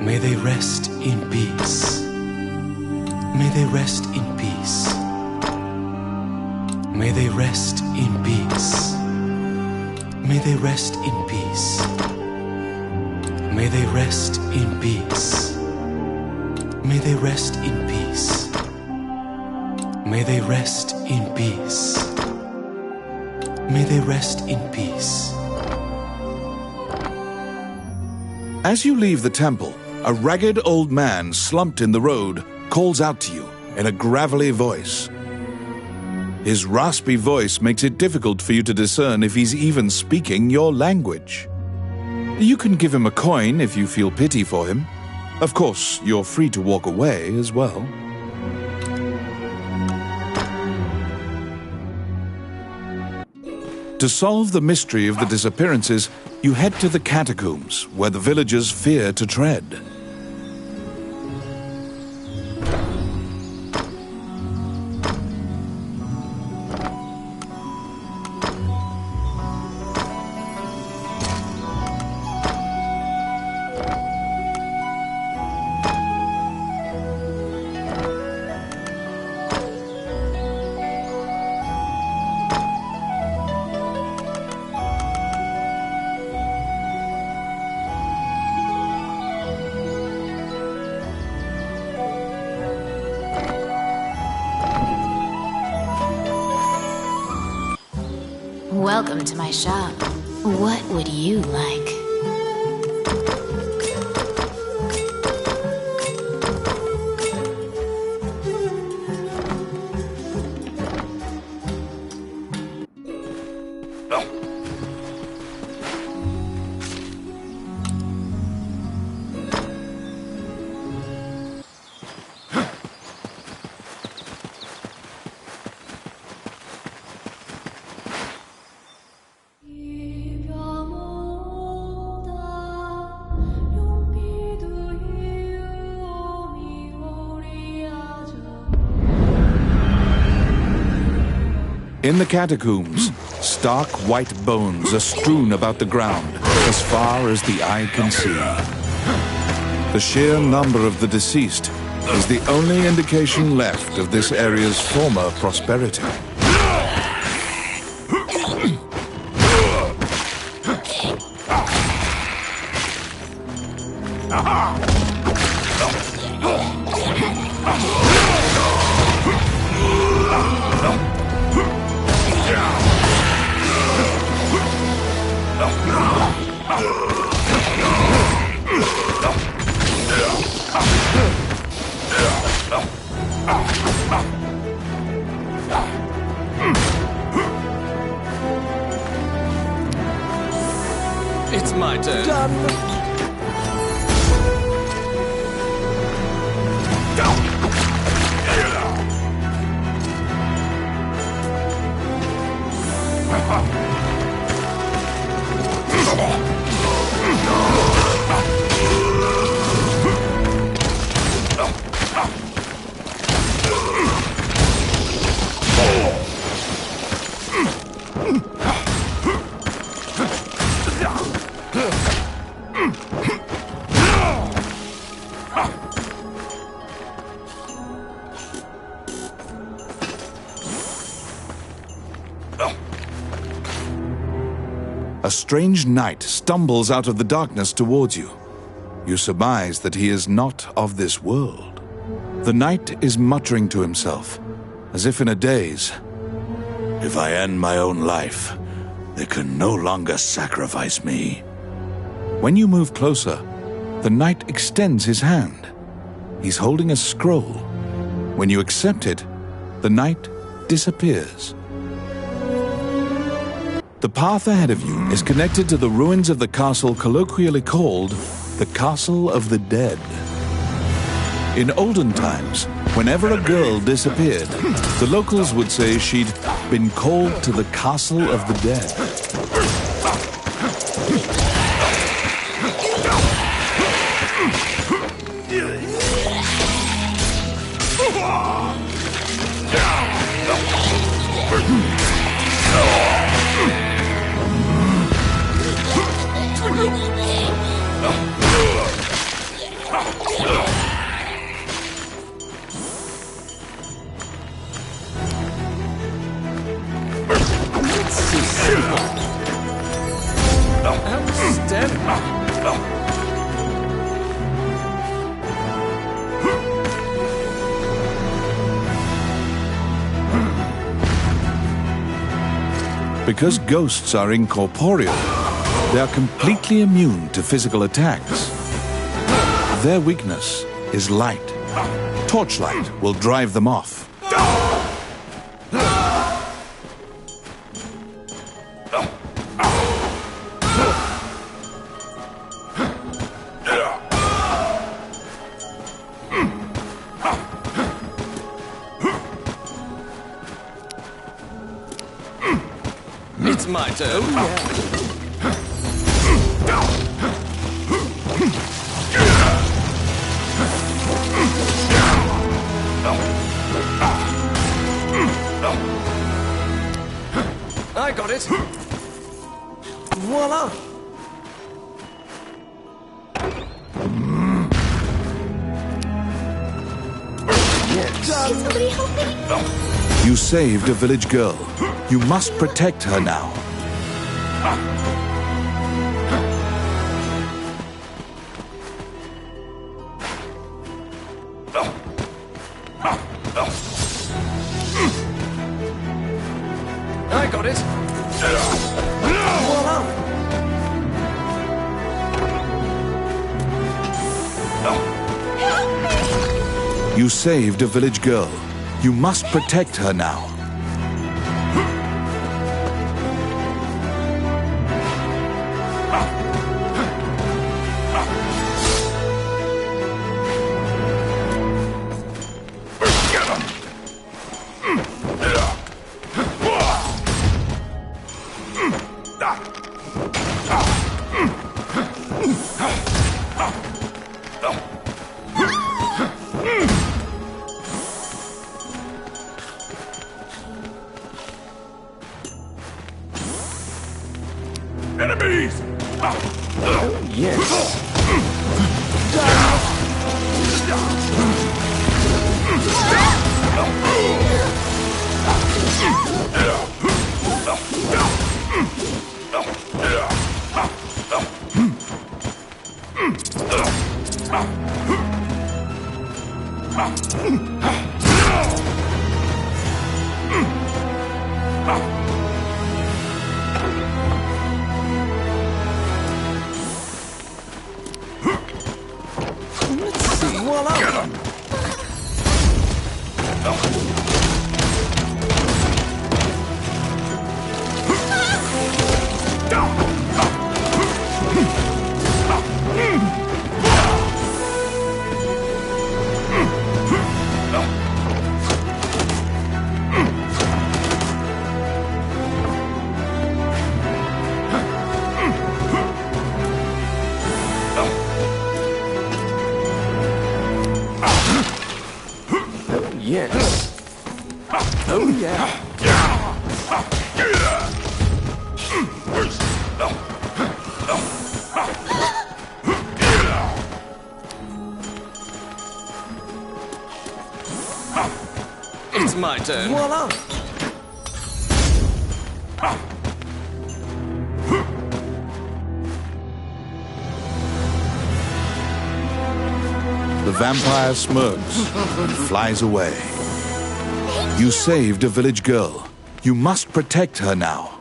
May they rest in peace. May they rest in peace. May they rest in peace. May they rest in peace. May they rest in peace. May they rest in peace. May they rest in peace. May they rest in peace. As you leave the temple, a ragged old man slumped in the road calls out to you in a gravelly voice. His raspy voice makes it difficult for you to discern if he's even speaking your language. You can give him a coin if you feel pity for him. Of course, you're free to walk away as well. To solve the mystery of the disappearances, you head to the catacombs, where the villagers fear to tread. Welcome to my shop. What would you like? In the catacombs, stark white bones are strewn about the ground as far as the eye can see. The sheer number of the deceased is the only indication left of this area's former prosperity. It's my turn. A strange knight stumbles out of the darkness towards you. You surmise that he is not of this world. The knight is muttering to himself, as if in a daze. If I end my own life, they can no longer sacrifice me. When you move closer, the knight extends his hand. He's holding a scroll. When you accept it, the knight disappears. The path ahead of you is connected to the ruins of the castle colloquially called the Castle of the Dead. In olden times, whenever a girl disappeared, the locals would say she'd been called to the Castle of the Dead. Because ghosts are incorporeal, they are completely immune to physical attacks. Their weakness is light. Torchlight will drive them off. It's my turn. I got it. Voila! Can somebody help me? You saved a village girl. You must protect her now. I got it. Voila! You saved a village girl. You must protect her now. Enemies! Oh, yes. Yes. Oh, yeah. It's my turn. Voila. The vampire smirks and flies away. You saved a village girl. You must protect her now.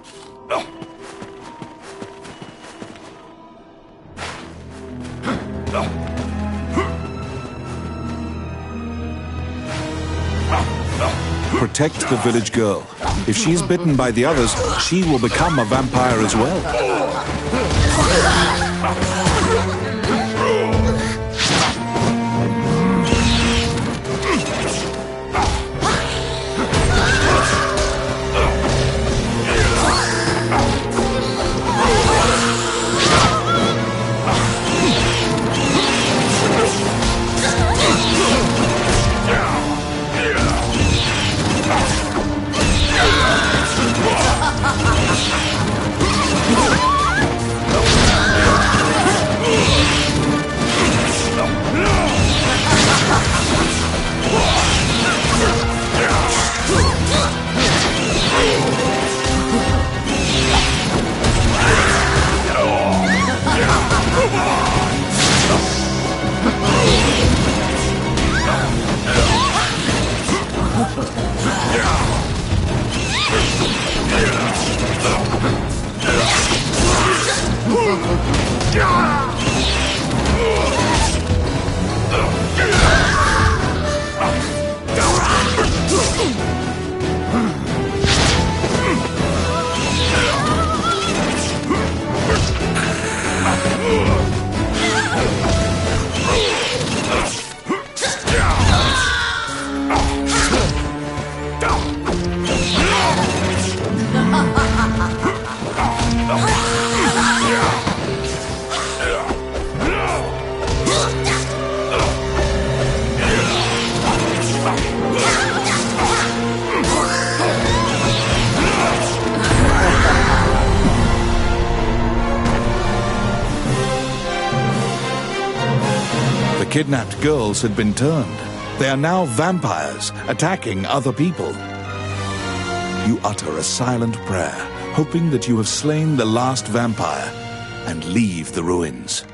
Protect the village girl. If she's bitten by the others, she will become a vampire as well. The kidnapped girls had been turned. They are now vampires, attacking other people. You utter a silent prayer, hoping that you have slain the last vampire, and leave the ruins.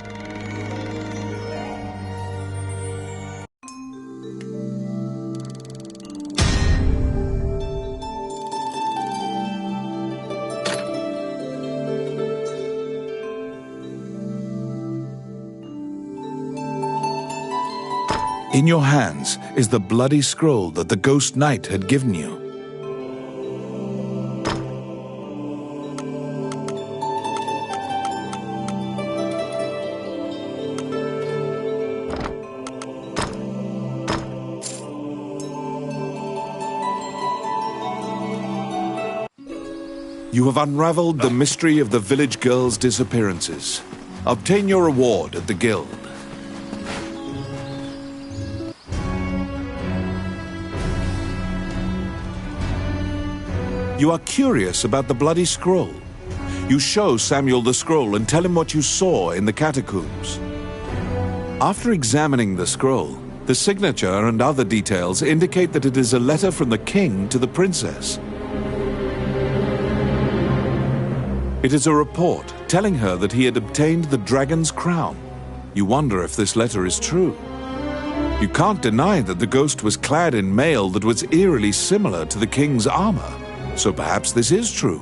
In your hands is the bloody scroll that the Ghost Knight had given you. You have unraveled the mystery of the village girls' disappearances. Obtain your reward at the guild. You are curious about the bloody scroll. You show Samuel the scroll and tell him what you saw in the catacombs. After examining the scroll, the signature and other details indicate that it is a letter from the king to the princess. It is a report telling her that he had obtained the dragon's crown. You wonder if this letter is true. You can't deny that the ghost was clad in mail that was eerily similar to the king's armor. So perhaps this is true.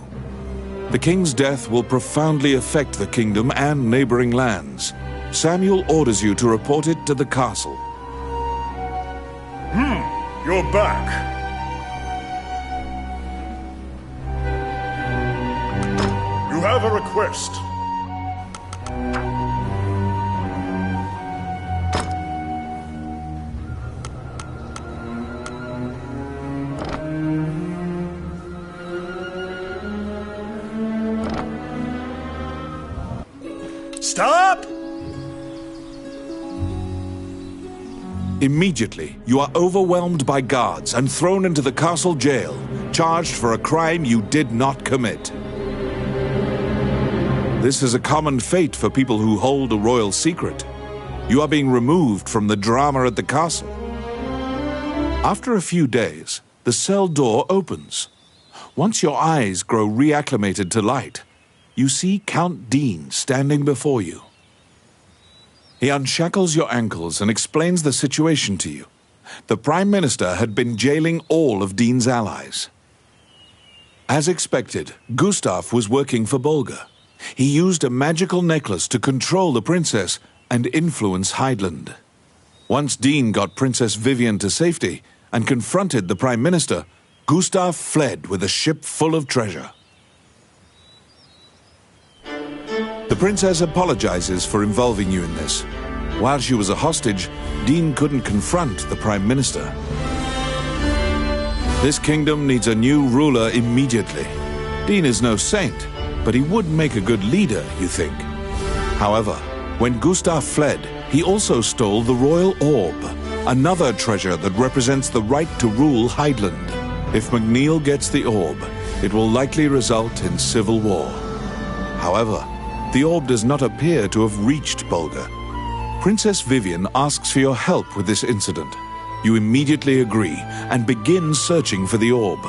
The king's death will profoundly affect the kingdom and neighboring lands. Samuel orders you to report it to the castle. You're back. You have a request. Stop! Immediately, you are overwhelmed by guards and thrown into the castle jail, charged for a crime you did not commit. This is a common fate for people who hold a royal secret. You are being removed from the drama at the castle. After a few days, the cell door opens. Once your eyes grow reacclimated to light, you see Count Dean standing before you. He unshackles your ankles and explains the situation to you. The Prime Minister had been jailing all of Dean's allies. As expected, Gustav was working for Bolga. He used a magical necklace to control the princess and influence Heidland. Once Dean got Princess Vivian to safety and confronted the Prime Minister, Gustav fled with a ship full of treasure. The princess apologizes for involving you in this. While she was a hostage, Dean couldn't confront the Prime Minister. This kingdom needs a new ruler immediately. Dean is no saint, but he would make a good leader, you think. However, when Gustav fled, he also stole the royal orb, another treasure that represents the right to rule Heidland. If McNeil gets the orb, it will likely result in civil war. However, the orb does not appear to have reached Bolga. Princess Vivian asks for your help with this incident. You immediately agree and begin searching for the orb.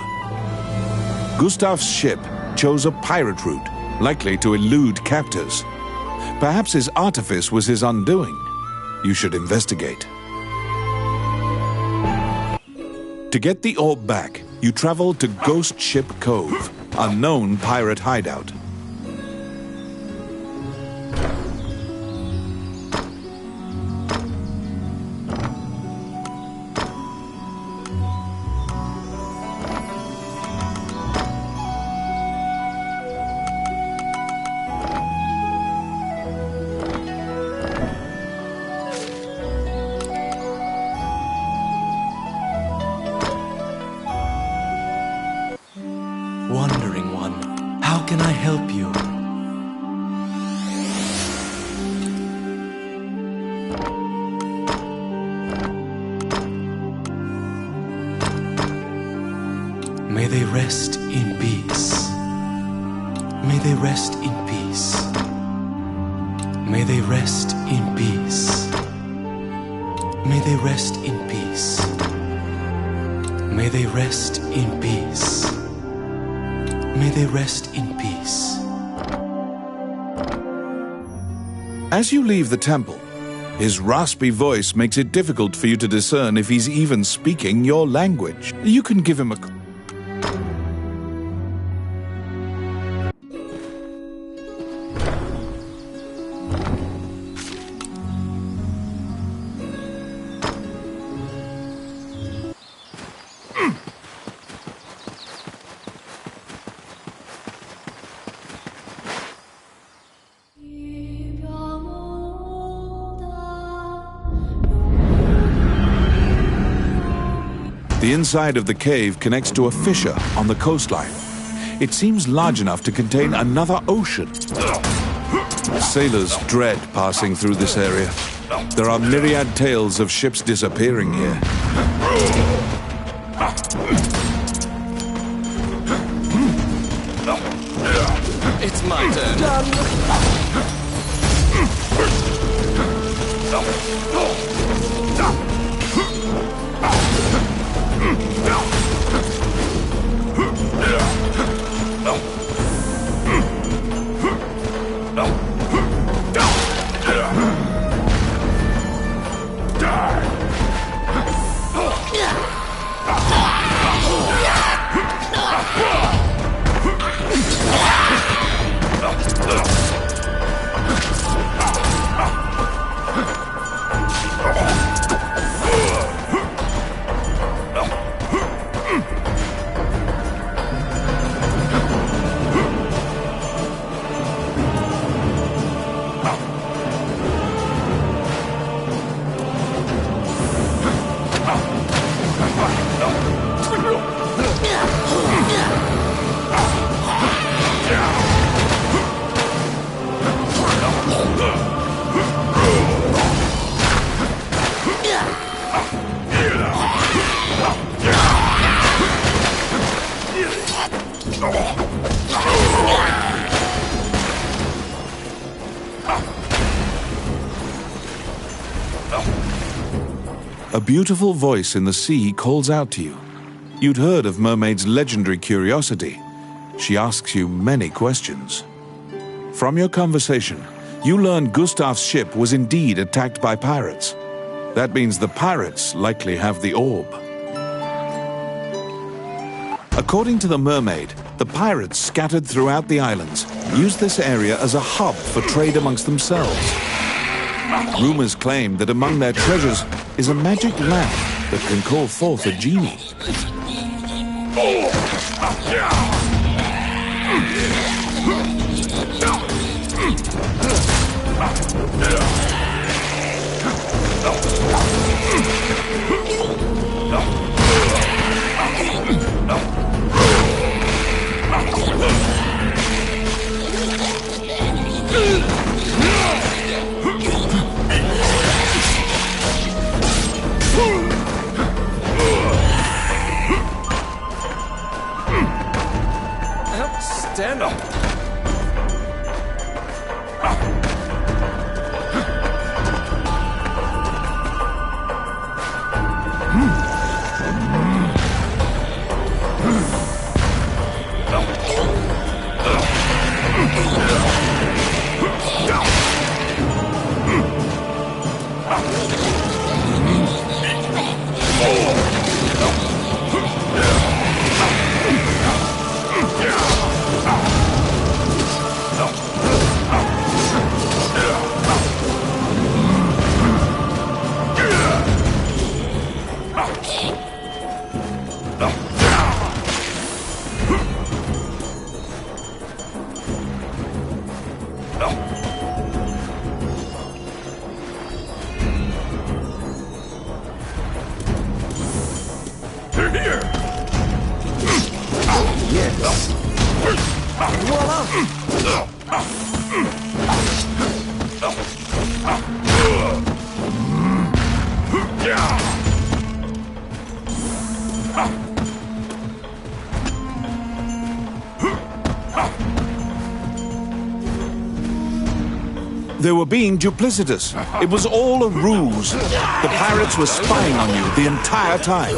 Gustav's ship chose a pirate route, likely to elude captors. Perhaps his artifice was his undoing. You should investigate. To get the orb back, you travel to Ghost Ship Cove, a known pirate hideout. Wandering One, how can I help you? May they rest in peace. May they rest in peace. May they rest in peace. May they rest in peace. May they rest in peace. May they rest in peace. As you leave the temple, his raspy voice makes it difficult for you to discern if he's even speaking your language. You can give him a... The inside of the cave connects to a fissure on the coastline. It seems large enough to contain another ocean. Sailors dread passing through this area. There are myriad tales of ships disappearing here. It's my turn. A beautiful voice in the sea calls out to you. You'd heard of Mermaid's legendary curiosity. She asks you many questions. From your conversation, you learn Gustav's ship was indeed attacked by pirates. That means the pirates likely have the orb. According to the mermaid, the pirates scattered throughout the islands used this area as a hub for trade amongst themselves. Rumors claim that among their treasures is a magic lamp that can call forth a genie. Stand up. They were being duplicitous. It was all a ruse. The pirates were spying on you the entire time.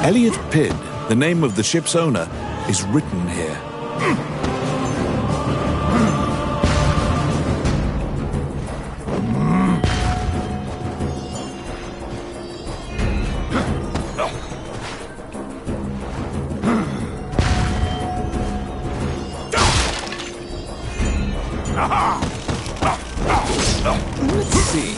Elliot Pidd, the name of the ship's owner, is written here. Let's see.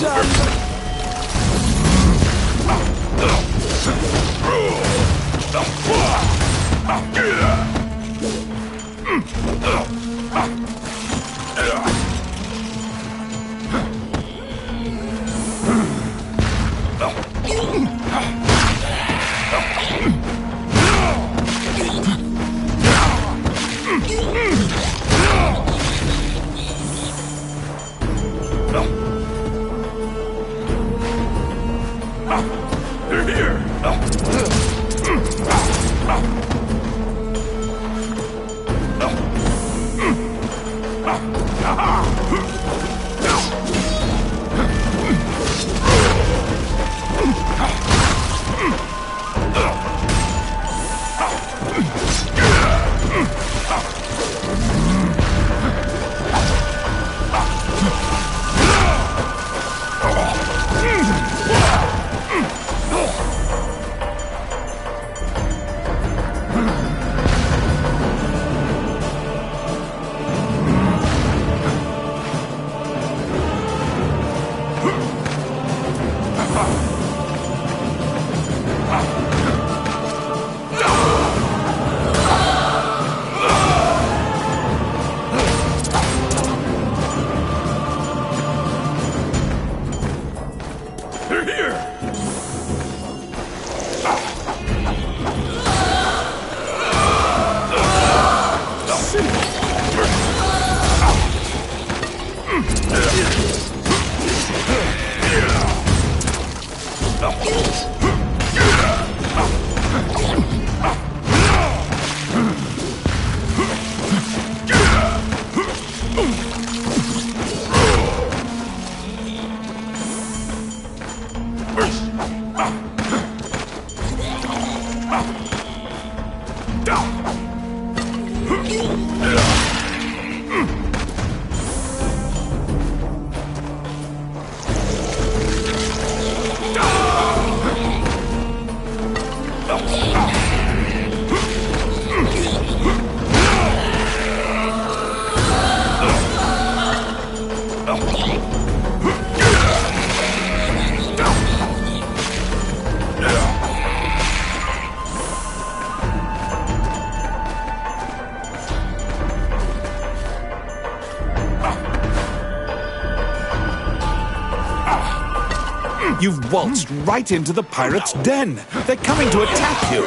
You've waltzed right into the pirates' den. They're coming to attack you.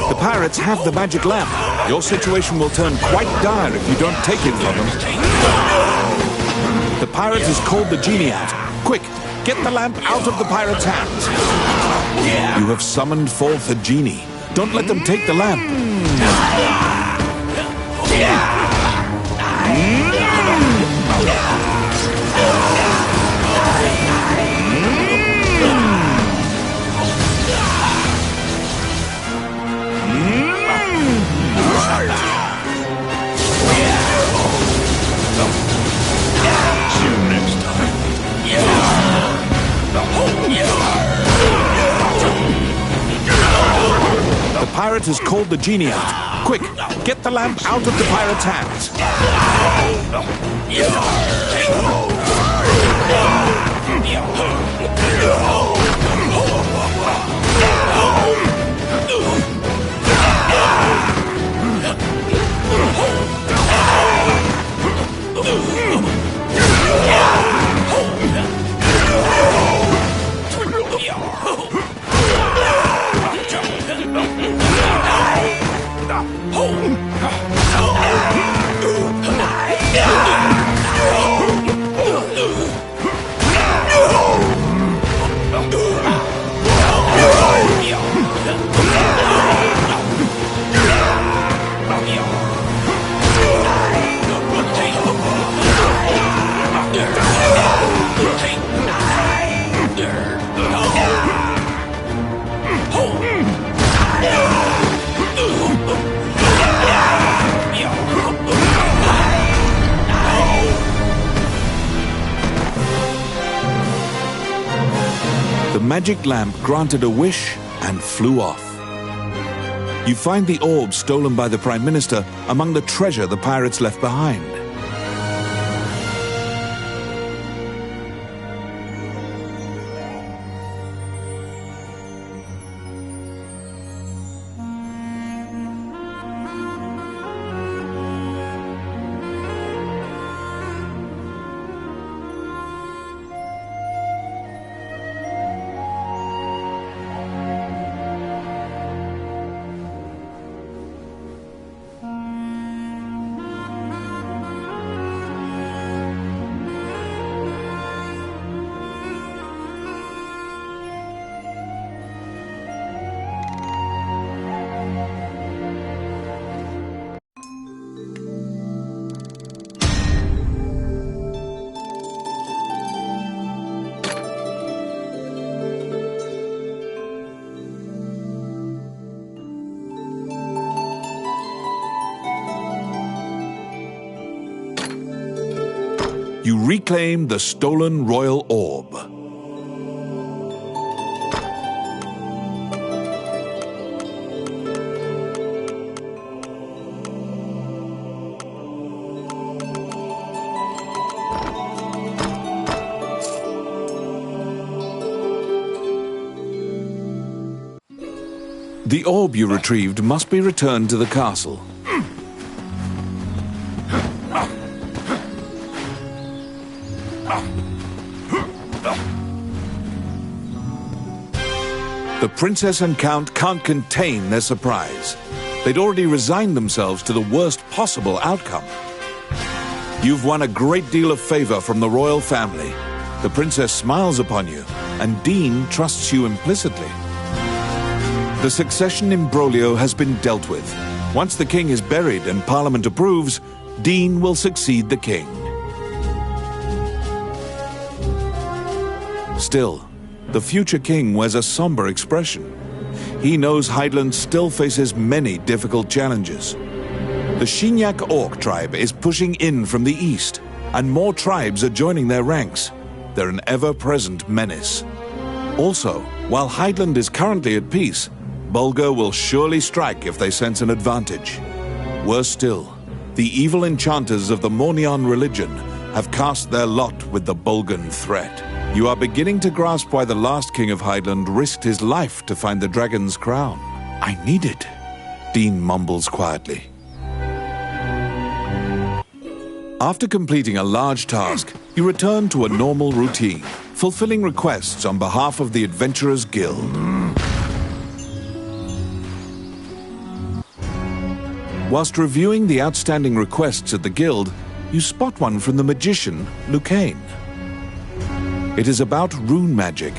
The pirates have the magic lamp. Your situation will turn quite dire if you don't take it from them. The pirate has called the genie out. Quick, get the lamp out of the pirate's hands. You have summoned forth a genie. Don't let them take the lamp. The pirate has called the genie out. Quick, get the lamp out of the pirate's hands. The magic lamp granted a wish and flew off. You find the orb stolen by the Prime Minister among the treasure the pirates left behind. You reclaim the stolen royal orb. The orb you retrieved must be returned to the castle. The princess and count can't contain their surprise. They'd already resigned themselves to the worst possible outcome. You've won a great deal of favor from the royal family. The princess smiles upon you, and Dean trusts you implicitly. The succession imbroglio has been dealt with. Once the king is buried and Parliament approves, Dean will succeed the king. Still, the future king wears a somber expression. He knows Heidland still faces many difficult challenges. The Shinyak Orc tribe is pushing in from the east, and more tribes are joining their ranks. They're an ever-present menace. Also, while Heidland is currently at peace, Bulgar will surely strike if they sense an advantage. Worse still, the evil enchanters of the Mornion religion have cast their lot with the Bulgan threat. You are beginning to grasp why the last king of Heidland risked his life to find the dragon's crown. I need it, Dean mumbles quietly. After completing a large task, you return to a normal routine, fulfilling requests on behalf of the Adventurers Guild. Whilst reviewing the outstanding requests at the guild, you spot one from the magician, Lucane. It is about rune magic,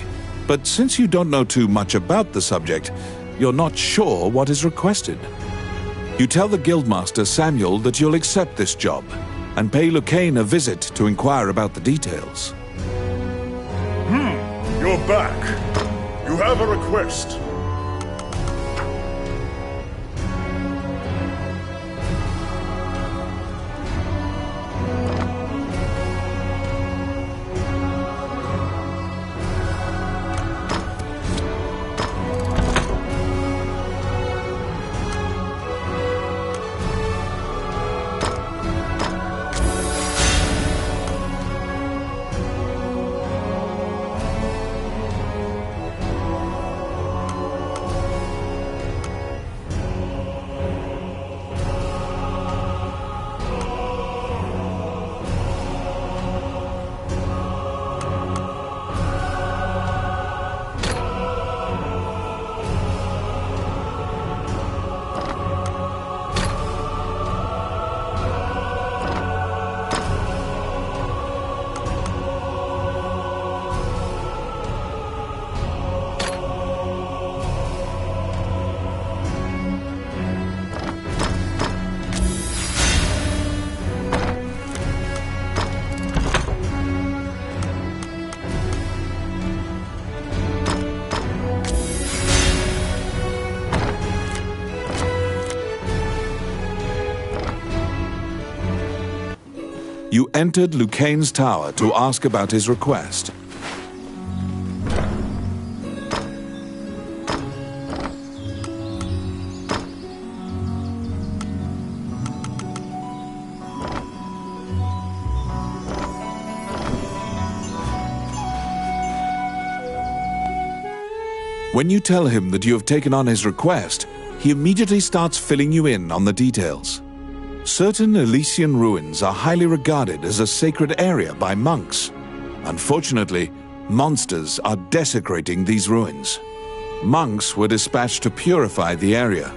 but since you don't know too much about the subject, you're not sure what is requested. You tell the guildmaster Samuel that you'll accept this job, and pay Lucane a visit to inquire about the details. You're back. You have a request. You entered Lucane's tower to ask about his request. When you tell him that you have taken on his request, he immediately starts filling you in on the details. Certain Elysian ruins are highly regarded as a sacred area by monks. Unfortunately, monsters are desecrating these ruins. Monks were dispatched to purify the area,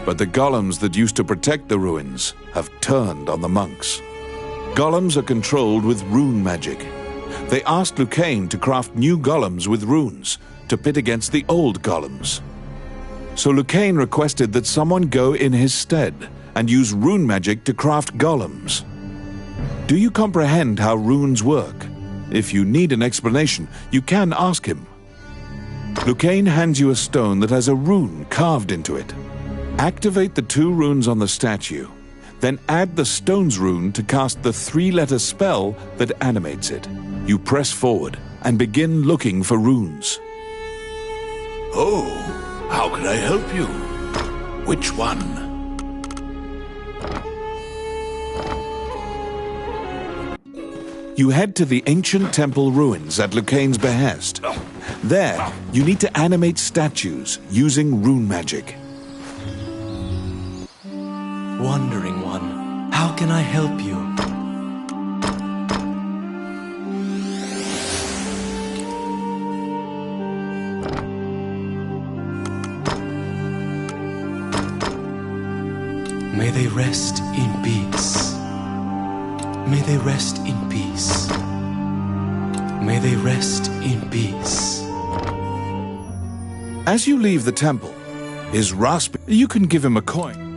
but the golems that used to protect the ruins have turned on the monks. Golems are controlled with rune magic. They asked Lucane to craft new golems with runes to pit against the old golems. So Lucane requested that someone go in his stead and use rune magic to craft golems. Do you comprehend how runes work? If you need an explanation, you can ask him. Lucane hands you a stone that has a rune carved into it. Activate the 2 runes on the statue, then add the stone's rune to cast the 3-letter spell that animates it. You press forward and begin looking for runes. Oh, how can I help you? Which one? You head to the ancient temple ruins at Lucane's behest. There, you need to animate statues using rune magic. Wandering One, how can I help you? May they rest in peace. May they rest in peace. May they rest in peace. As you leave the temple, his raspy... You can give him a coin.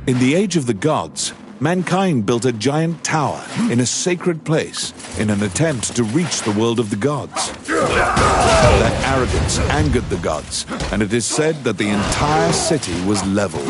In the Age of the Gods, mankind built a giant tower in a sacred place in an attempt to reach the world of the gods. That arrogance angered the gods, and it is said that the entire city was leveled.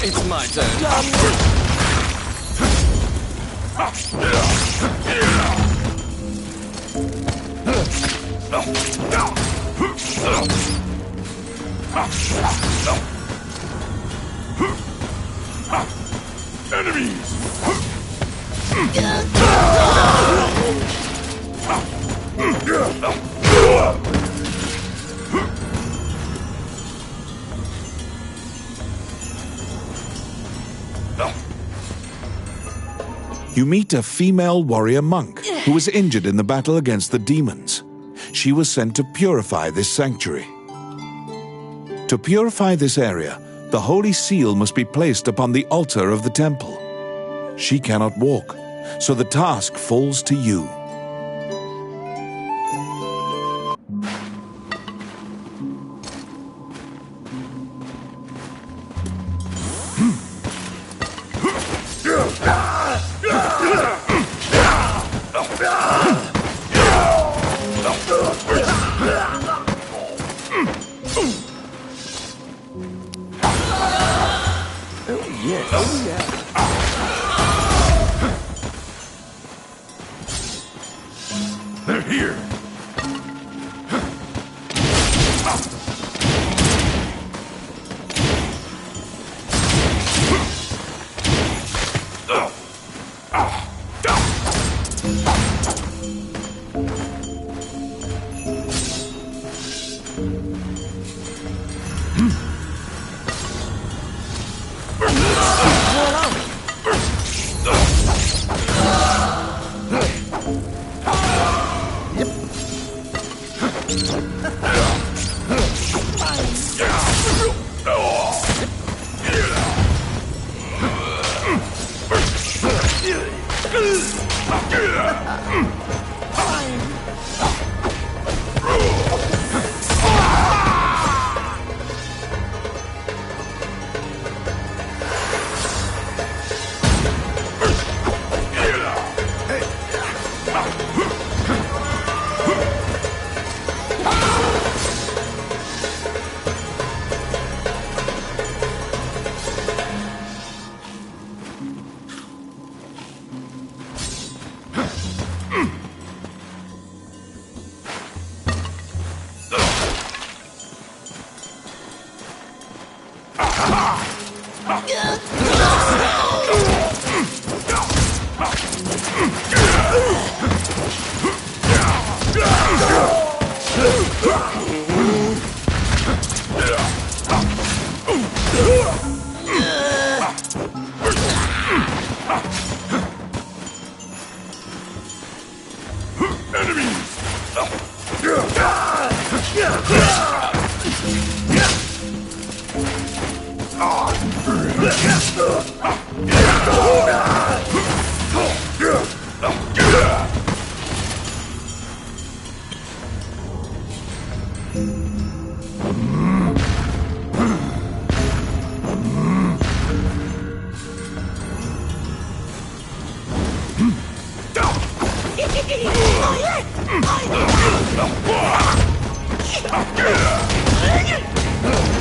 It's my turn. Enemies! You meet a female warrior monk who was injured in the battle against the demons. She was sent to purify this sanctuary. To purify this area, the holy seal must be placed upon the altar of the temple. She cannot walk, so the task falls to you. They're here!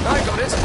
I got it.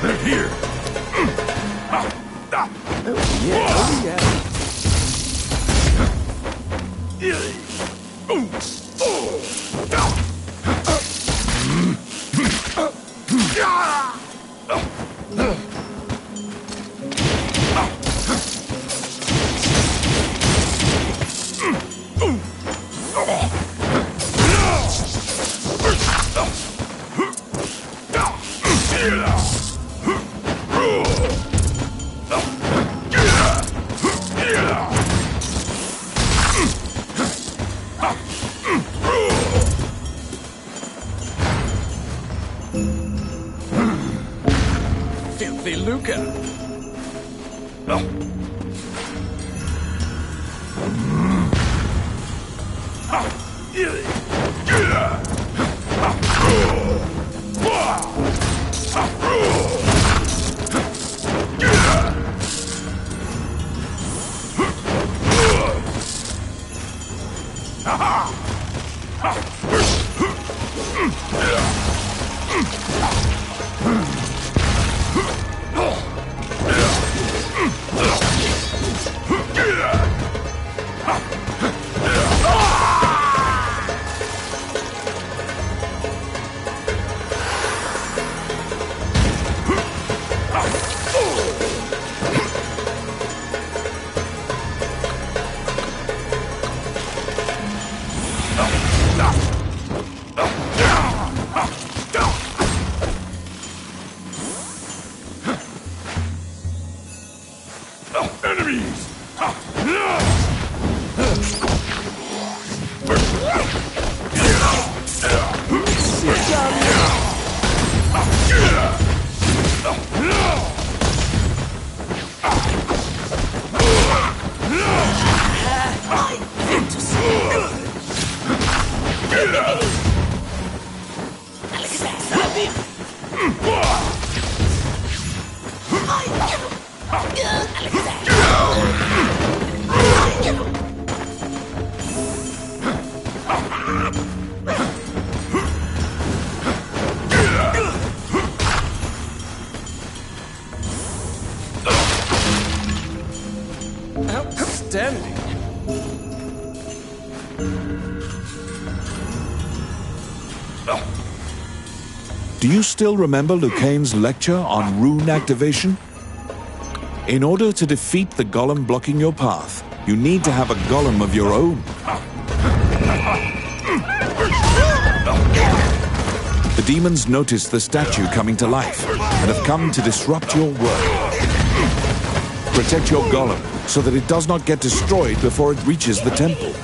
They're here. Filthy lucre. Enemies! Outstanding. Do you still remember Lucane's lecture on rune activation? In order to defeat the golem blocking your path, you need to have a golem of your own. The demons notice the statue coming to life and have come to disrupt your world. Protect your golem so that it does not get destroyed before it reaches the temple.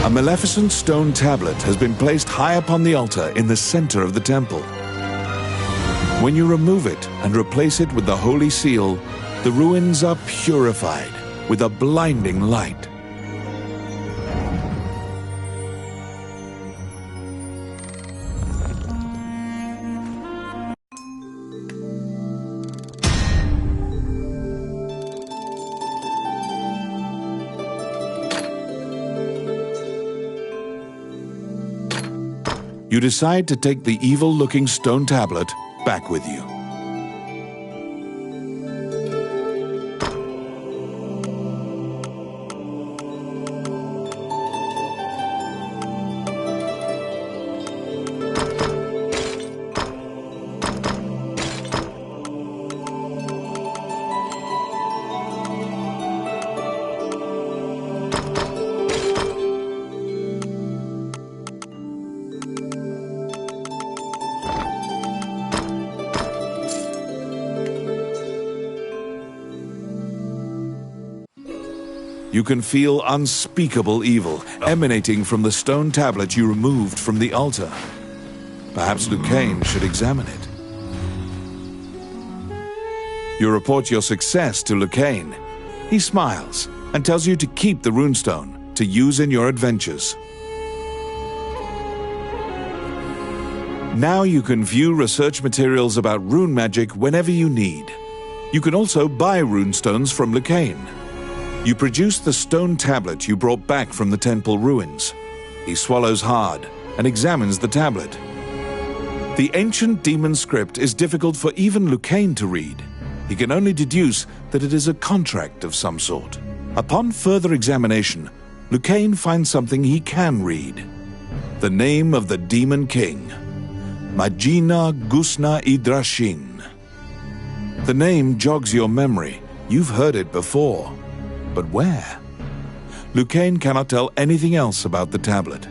A Maleficent stone tablet has been placed high upon the altar in the center of the temple. When you remove it and replace it with the Holy Seal, the ruins are purified with a blinding light. You decide to take the evil-looking stone tablet back with you. You can feel unspeakable evil emanating from the stone tablet you removed from the altar. Perhaps Lucain should examine it. You report your success to Lucain. He smiles and tells you to keep the runestone to use in your adventures. Now you can view research materials about rune magic whenever you need. You can also buy runestones from Lucain. You produce the stone tablet you brought back from the temple ruins. He swallows hard and examines the tablet. The ancient demon script is difficult for even Lucain to read. He can only deduce that it is a contract of some sort. Upon further examination, Lucain finds something he can read. The name of the Demon King, Magina Gusna Idrashin. The name jogs your memory. You've heard it before. But where? Lucain cannot tell anything else about the tablet.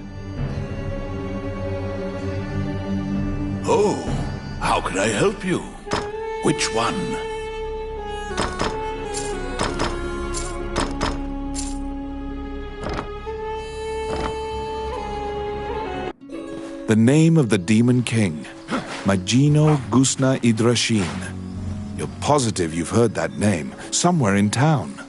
Oh, how can I help you? Which one? The name of the Demon King, Magino Gusna Idrashin. You're positive you've heard that name somewhere in town.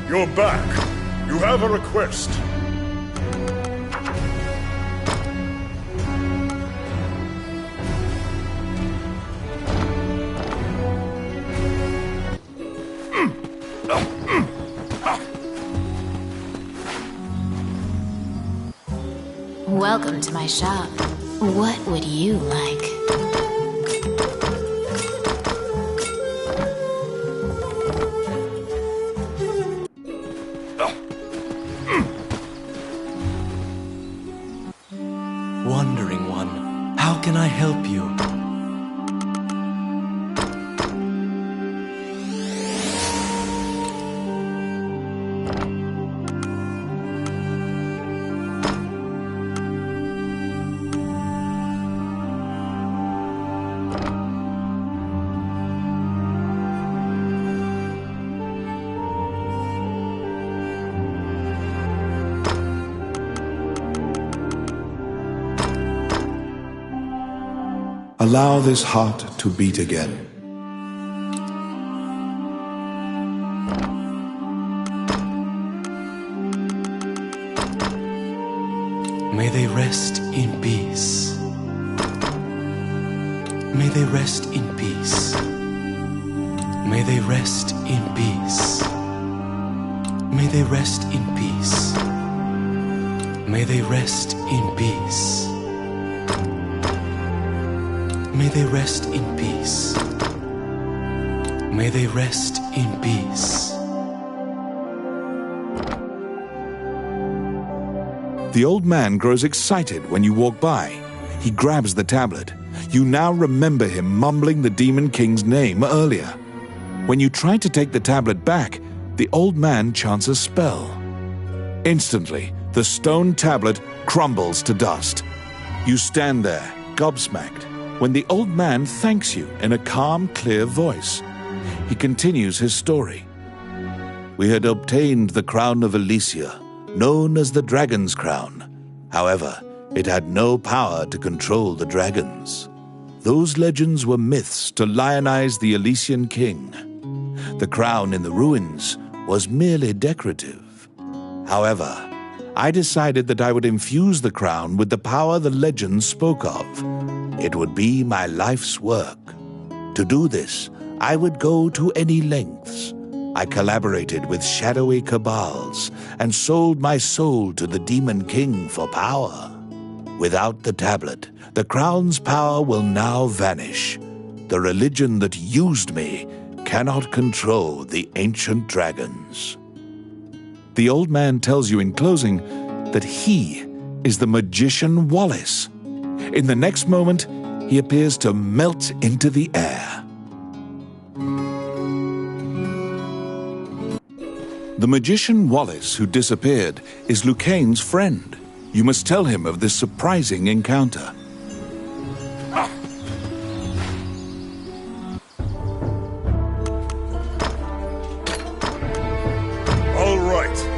You're back. You have a request. Welcome to my shop. What would you like? Wandering one, how can I help you? Allow this heart to beat again. May they rest in peace. May they rest in peace. May they rest in peace. May they rest in peace. May they rest in peace. May they rest in peace. May they rest in peace. The old man grows excited when you walk by. He grabs the tablet. You now remember him mumbling the Demon King's name earlier. When you try to take the tablet back, the old man chants a spell. Instantly, the stone tablet crumbles to dust. You stand there, gobsmacked, when the old man thanks you in a calm, clear voice. He continues his story. We had obtained the crown of Elysia, known as the Dragon's Crown. However, it had no power to control the dragons. Those legends were myths to lionize the Elysian king. The crown in the ruins was merely decorative. However, I decided that I would infuse the crown with the power the legends spoke of. It would be my life's work. To do this, I would go to any lengths. I collaborated with shadowy cabals and sold my soul to the Demon King for power. Without the tablet, the crown's power will now vanish. The religion that used me cannot control the ancient dragons. The old man tells you in closing that he is the magician Wallace. In the next moment, he appears to melt into the air. The magician Wallace, who disappeared, is Lucane's friend. You must tell him of this surprising encounter. All right.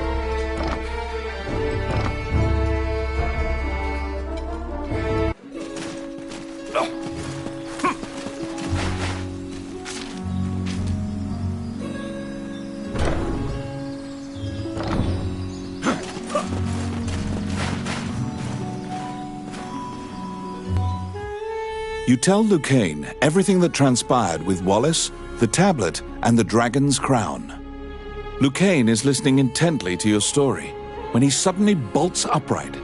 You tell Lucane everything that transpired with Wallace, the tablet, and the dragon's crown. Lucane is listening intently to your story when he suddenly bolts upright.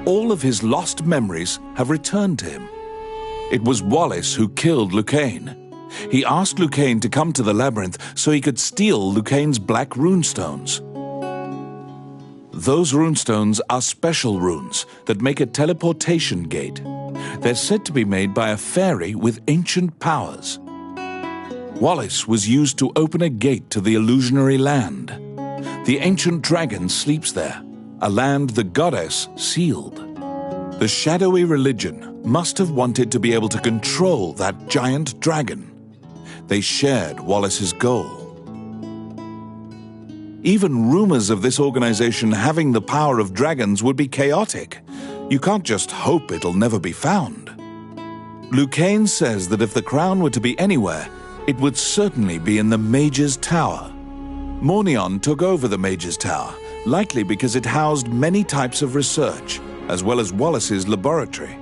All of his lost memories have returned to him. It was Wallace who killed Lucane. He asked Lucane to come to the labyrinth so he could steal Lucane's black runestones. Those runestones are special runes that make a teleportation gate. They're said to be made by a fairy with ancient powers. Wallace was used to open a gate to the illusionary land. The ancient dragon sleeps there, a land the goddess sealed. The shadowy religion must have wanted to be able to control that giant dragon. They shared Wallace's goal. Even rumors of this organization having the power of dragons would be chaotic. You can't just hope it'll never be found. Lucane says that if the crown were to be anywhere, it would certainly be in the Mage's Tower. Mornion took over the Mage's Tower, likely because it housed many types of research, as well as Wallace's laboratory.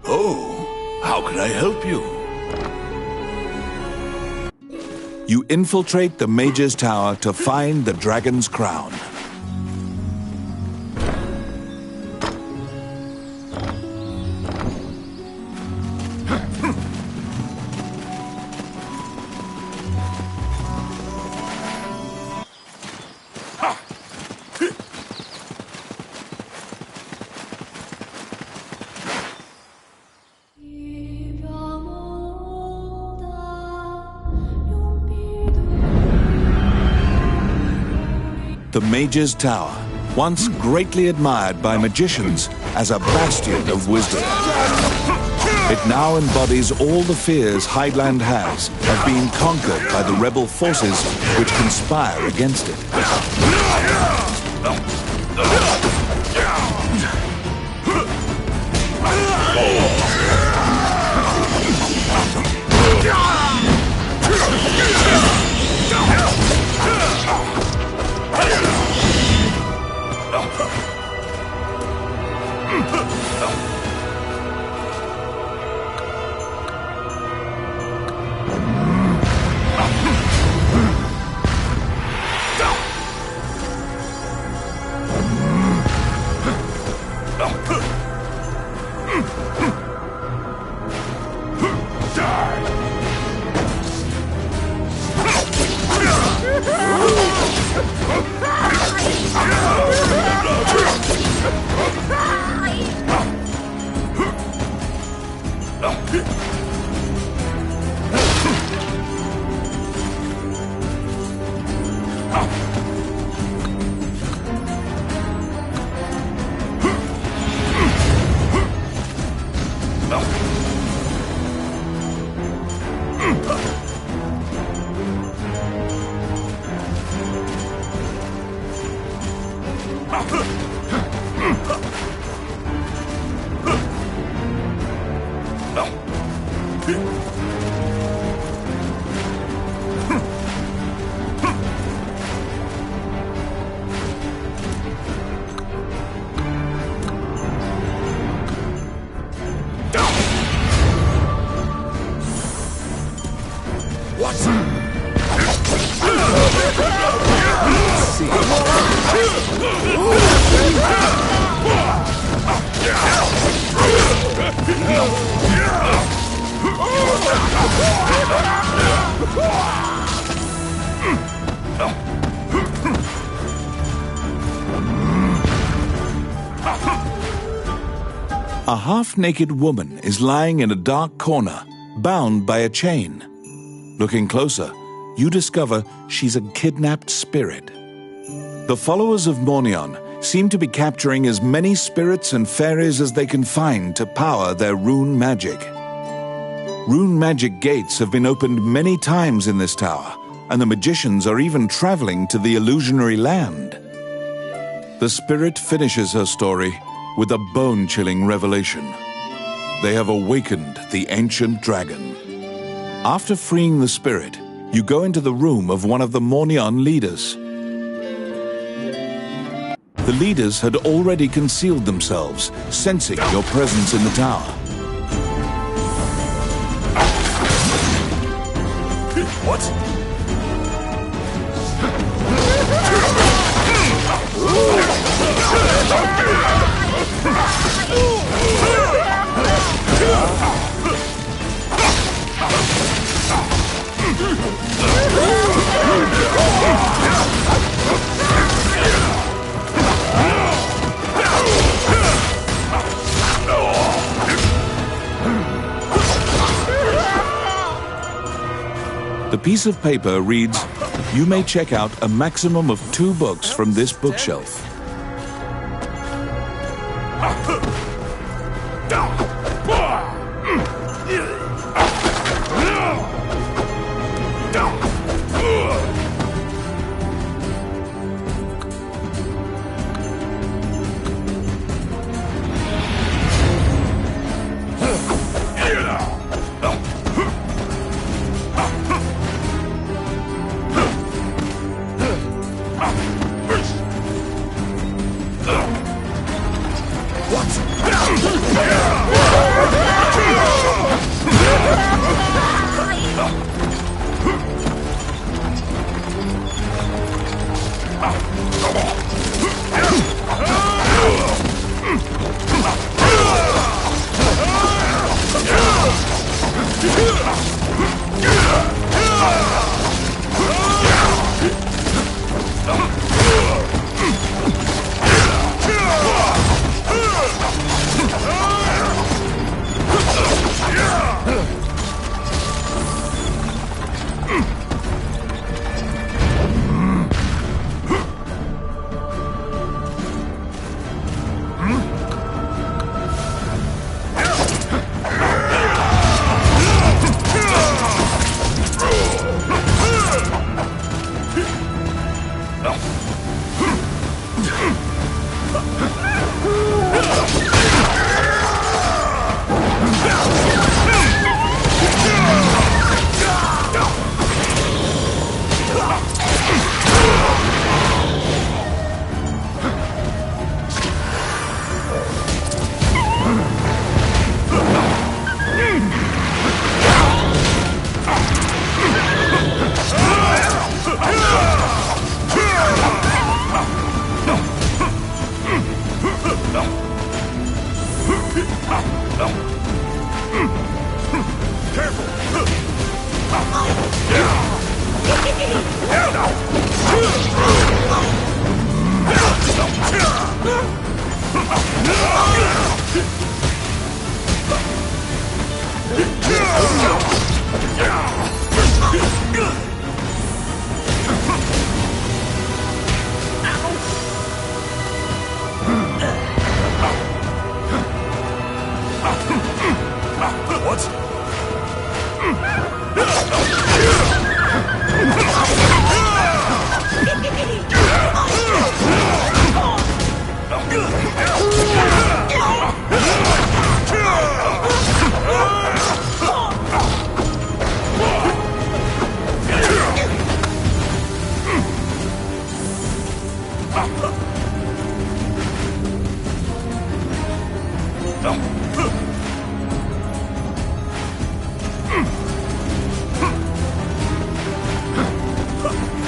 Oh, how can I help you? You infiltrate the Mage's Tower to find the dragon's crown. The Mage's Tower, once greatly admired by magicians as a bastion of wisdom. It now embodies all the fears Hydeland has of being conquered by the rebel forces which conspire against it. A half-naked woman is lying in a dark corner, bound by a chain. Looking closer, you discover she's a kidnapped spirit. The followers of Mornion seem to be capturing as many spirits and fairies as they can find to power their rune magic. Rune magic gates have been opened many times in this tower, and the magicians are even traveling to the illusionary land. The spirit finishes her story with a bone-chilling revelation. They have awakened the ancient dragon. After freeing the spirit, you go into the room of one of the Mornion leaders. The leaders had already concealed themselves, sensing your presence in the tower. What? The piece of paper reads, "You may check out a maximum of 2 books from this bookshelf."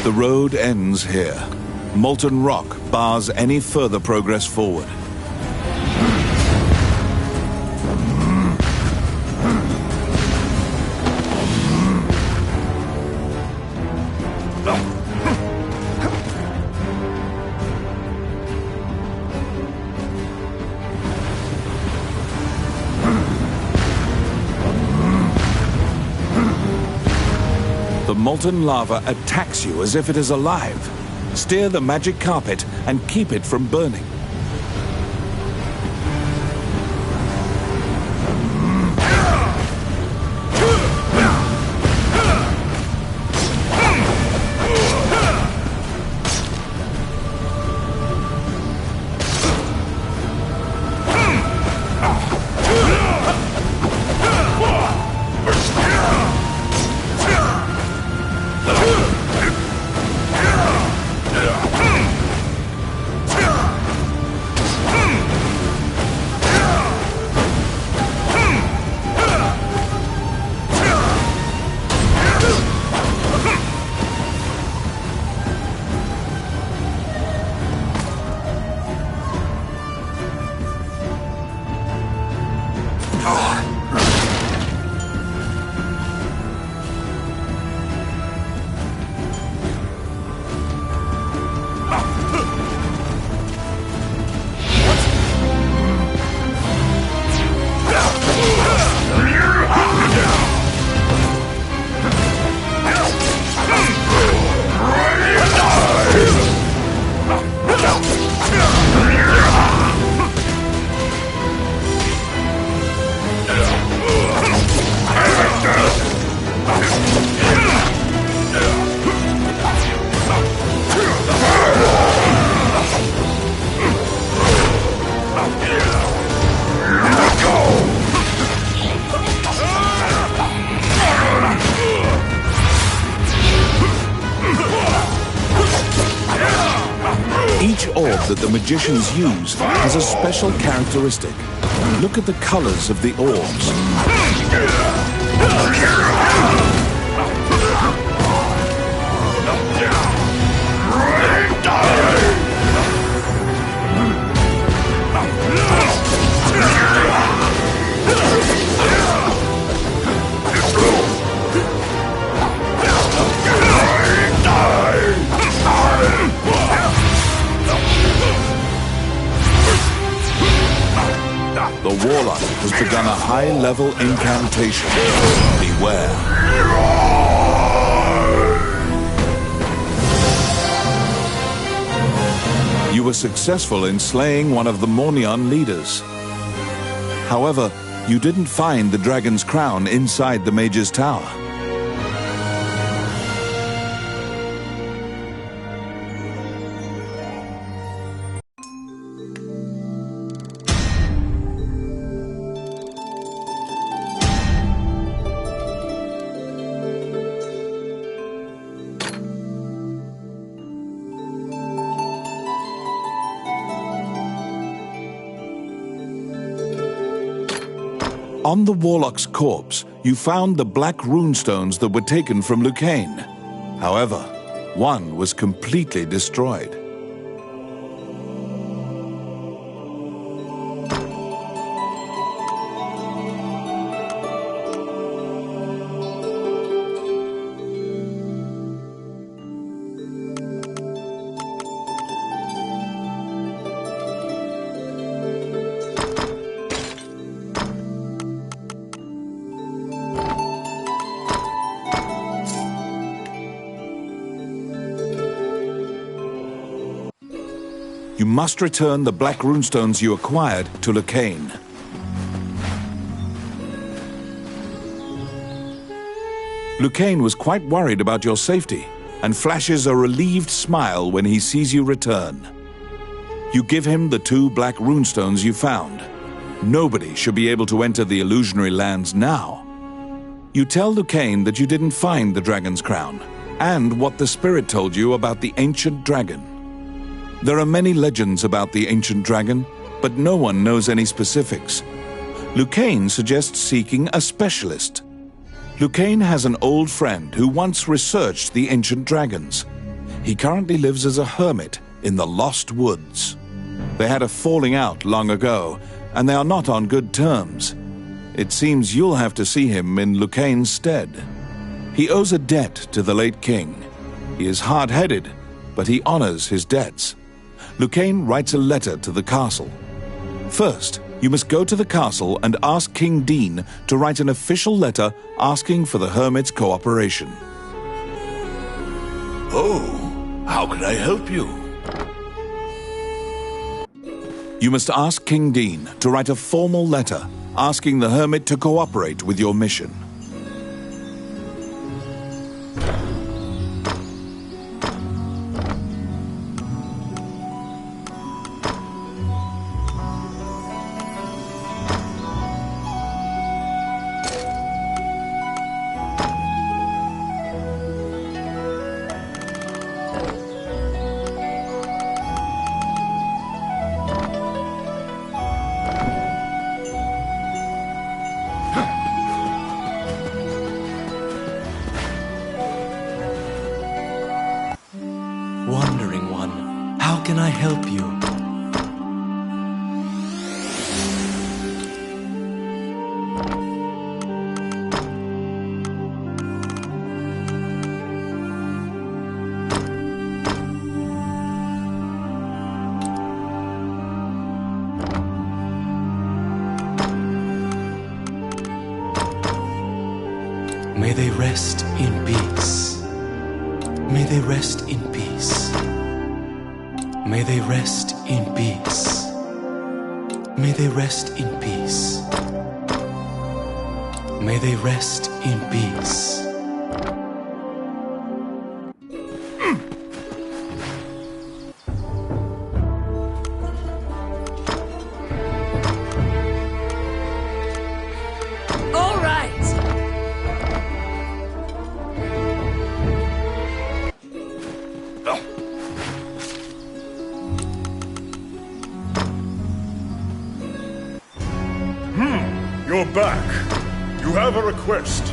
The road ends here. Molten rock bars any further progress forward. The molten lava attacks you as if it is alive. Steer the magic carpet and keep it from burning. Each orb that the magicians use has a special characteristic. Look at the colors of the orbs. The Warlock has begun a high-level incantation. Beware. You were successful in slaying one of the Mornion leaders. However, you didn't find the dragon's crown inside the Mage's Tower. On the Warlock's corpse, you found the black runestones that were taken from Lucain. However, one was completely destroyed. must return the black runestones you acquired to Nain. Nain was quite worried about your safety and flashes a relieved smile when he sees you return. You give him the 2 black runestones you found. Nobody should be able to enter the illusionary lands now. You tell Nain that you didn't find the dragon's crown, and what the spirit told you about the ancient dragon. There are many legends about the ancient dragon, but no one knows any specifics. Nain suggests seeking a specialist. Nain has an old friend who once researched the ancient dragons. He currently lives as a hermit in the Lost Woods. They had a falling out long ago, and they are not on good terms. It seems you'll have to see him in Nain's stead. He owes a debt to the late king. He is hard-headed, but he honors his debts. Nain writes a letter to the castle. First, you must go to the castle and ask King Dean to write an official letter asking for the hermit's cooperation. Oh, how can I help you? You must ask King Dean to write a formal letter asking the hermit to cooperate with your mission. Wandering One, how can I help you? May they rest in peace. May they rest in peace. May they rest in peace. May they rest in peace. May they rest in peace. All right. You're back. You have a request.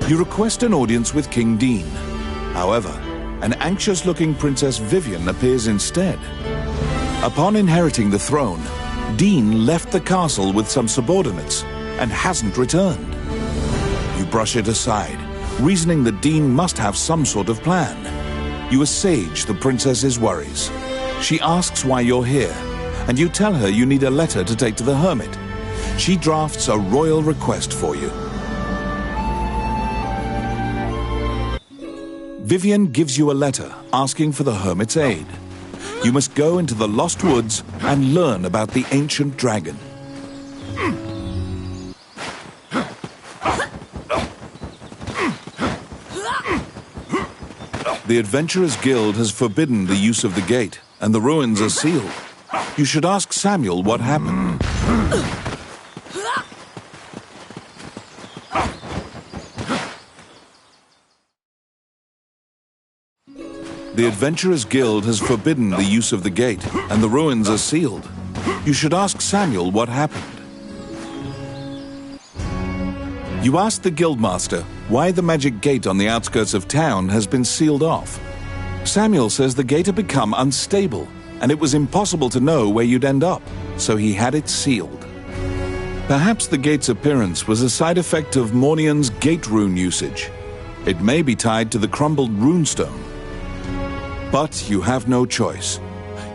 You request an audience with King Dean. However, an anxious-looking Princess Vivian appears instead. Upon inheriting the throne, Dean left the castle with some subordinates and hasn't returned. You brush it aside, reasoning that Dean must have some sort of plan. You assuage the princess's worries. She asks why you're here, and you tell her you need a letter to take to the hermit. She drafts a royal request for you. Vivian gives you a letter asking for the hermit's aid. You must go into the Lost Woods and learn about the ancient dragon. The Adventurers Guild has forbidden the use of the gate, and the ruins are sealed. You should ask Samuel what happened. The Adventurers Guild has forbidden the use of the gate, and the ruins are sealed. You should ask Samuel what happened. You ask the Guildmaster why the magic gate on the outskirts of town has been sealed off. Samuel says the gate had become unstable, and it was impossible to know where you'd end up, so he had it sealed. Perhaps the gate's appearance was a side effect of Mornian's gate rune usage. It may be tied to the crumbled runestone. But you have no choice.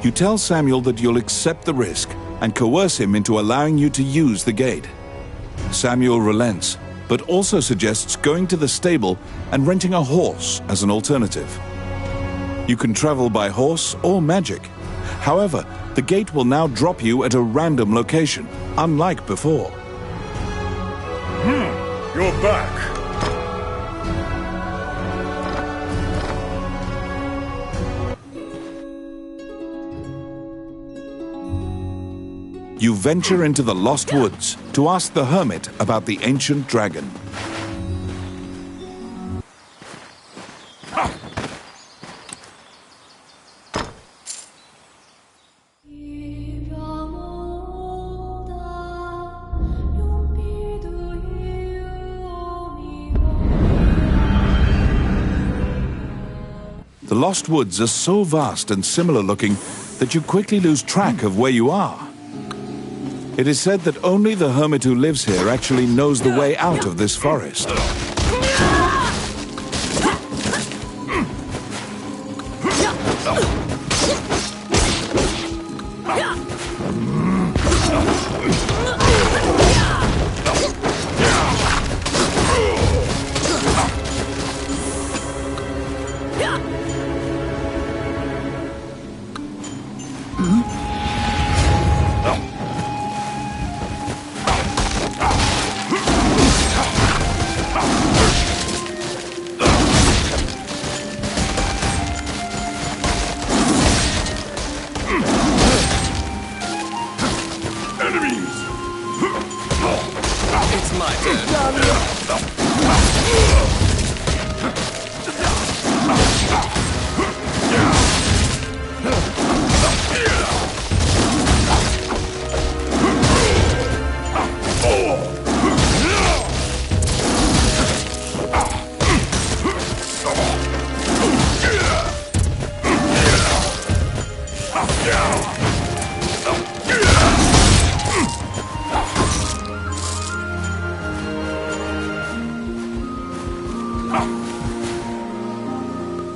You tell Samuel that you'll accept the risk and coerce him into allowing you to use the gate. Samuel relents, but also suggests going to the stable and renting a horse as an alternative. You can travel by horse or magic. However, the gate will now drop you at a random location, unlike before. You're back. You venture into the Lost Woods to ask the hermit about the ancient dragon. The Lost Woods are so vast and similar looking that you quickly lose track of where you are. It is said that only the hermit who lives here actually knows the way out of this forest.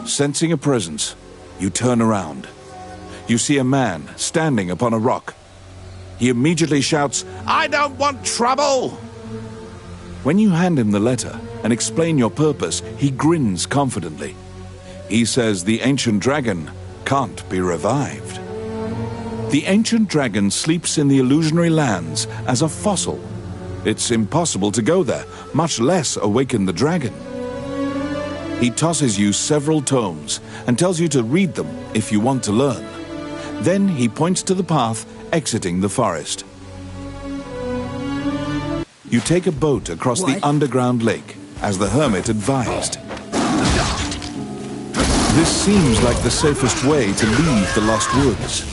Sensing a presence, you turn around. You see a man standing upon a rock. He immediately shouts, "I don't want trouble!" When you hand him the letter and explain your purpose, he grins confidently. He says the ancient dragon can't be revived. The ancient dragon sleeps in the illusionary lands as a fossil. It's impossible to go there, much less awaken the dragon. He tosses you several tomes and tells you to read them if you want to learn. Then he points to the path exiting the forest. You take a boat across the underground lake, as the hermit advised. This seems like the safest way to leave the Lost Woods.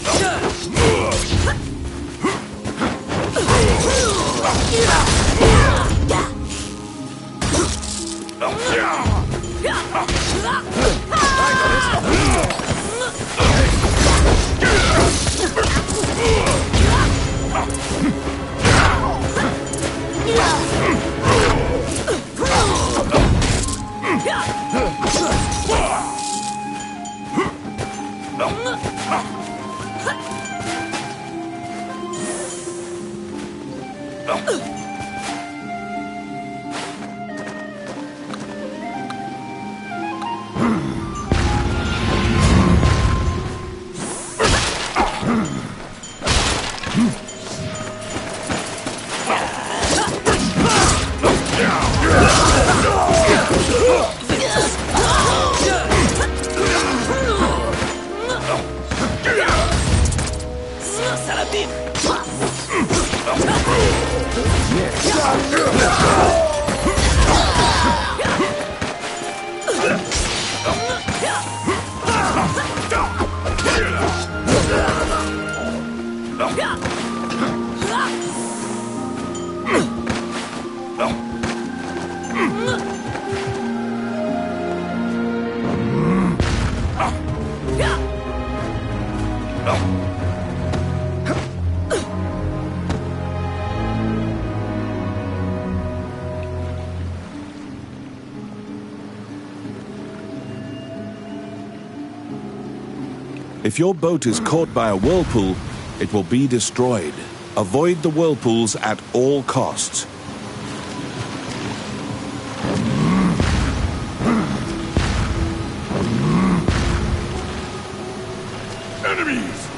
If your boat is caught by a whirlpool, it will be destroyed. Avoid the whirlpools at all costs. Enemies!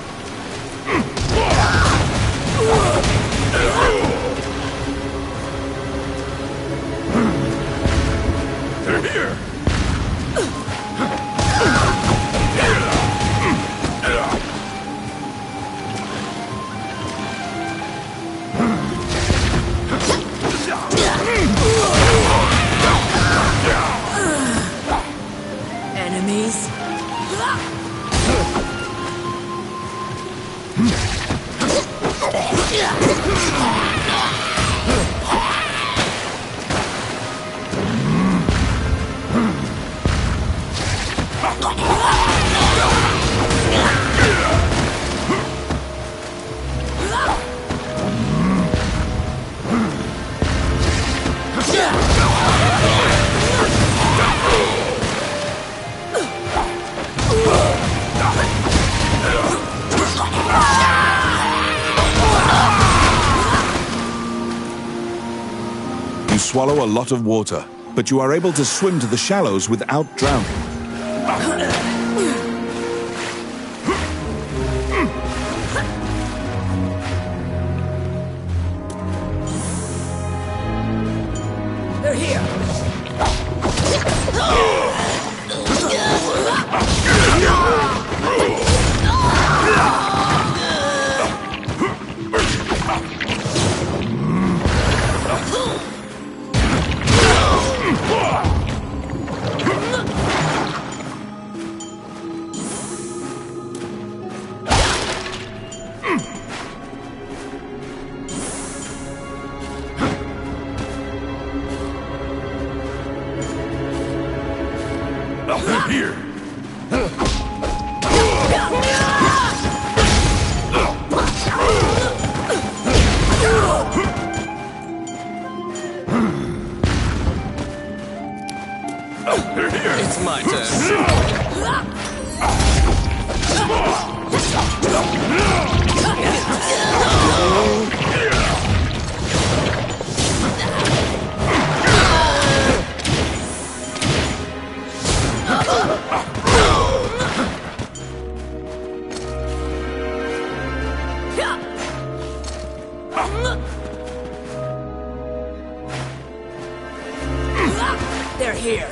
They're here! Enemies? You swallow a lot of water, but you are able to swim to the shallows without drowning. They're here! They're here! They're here! It's my turn. They're here!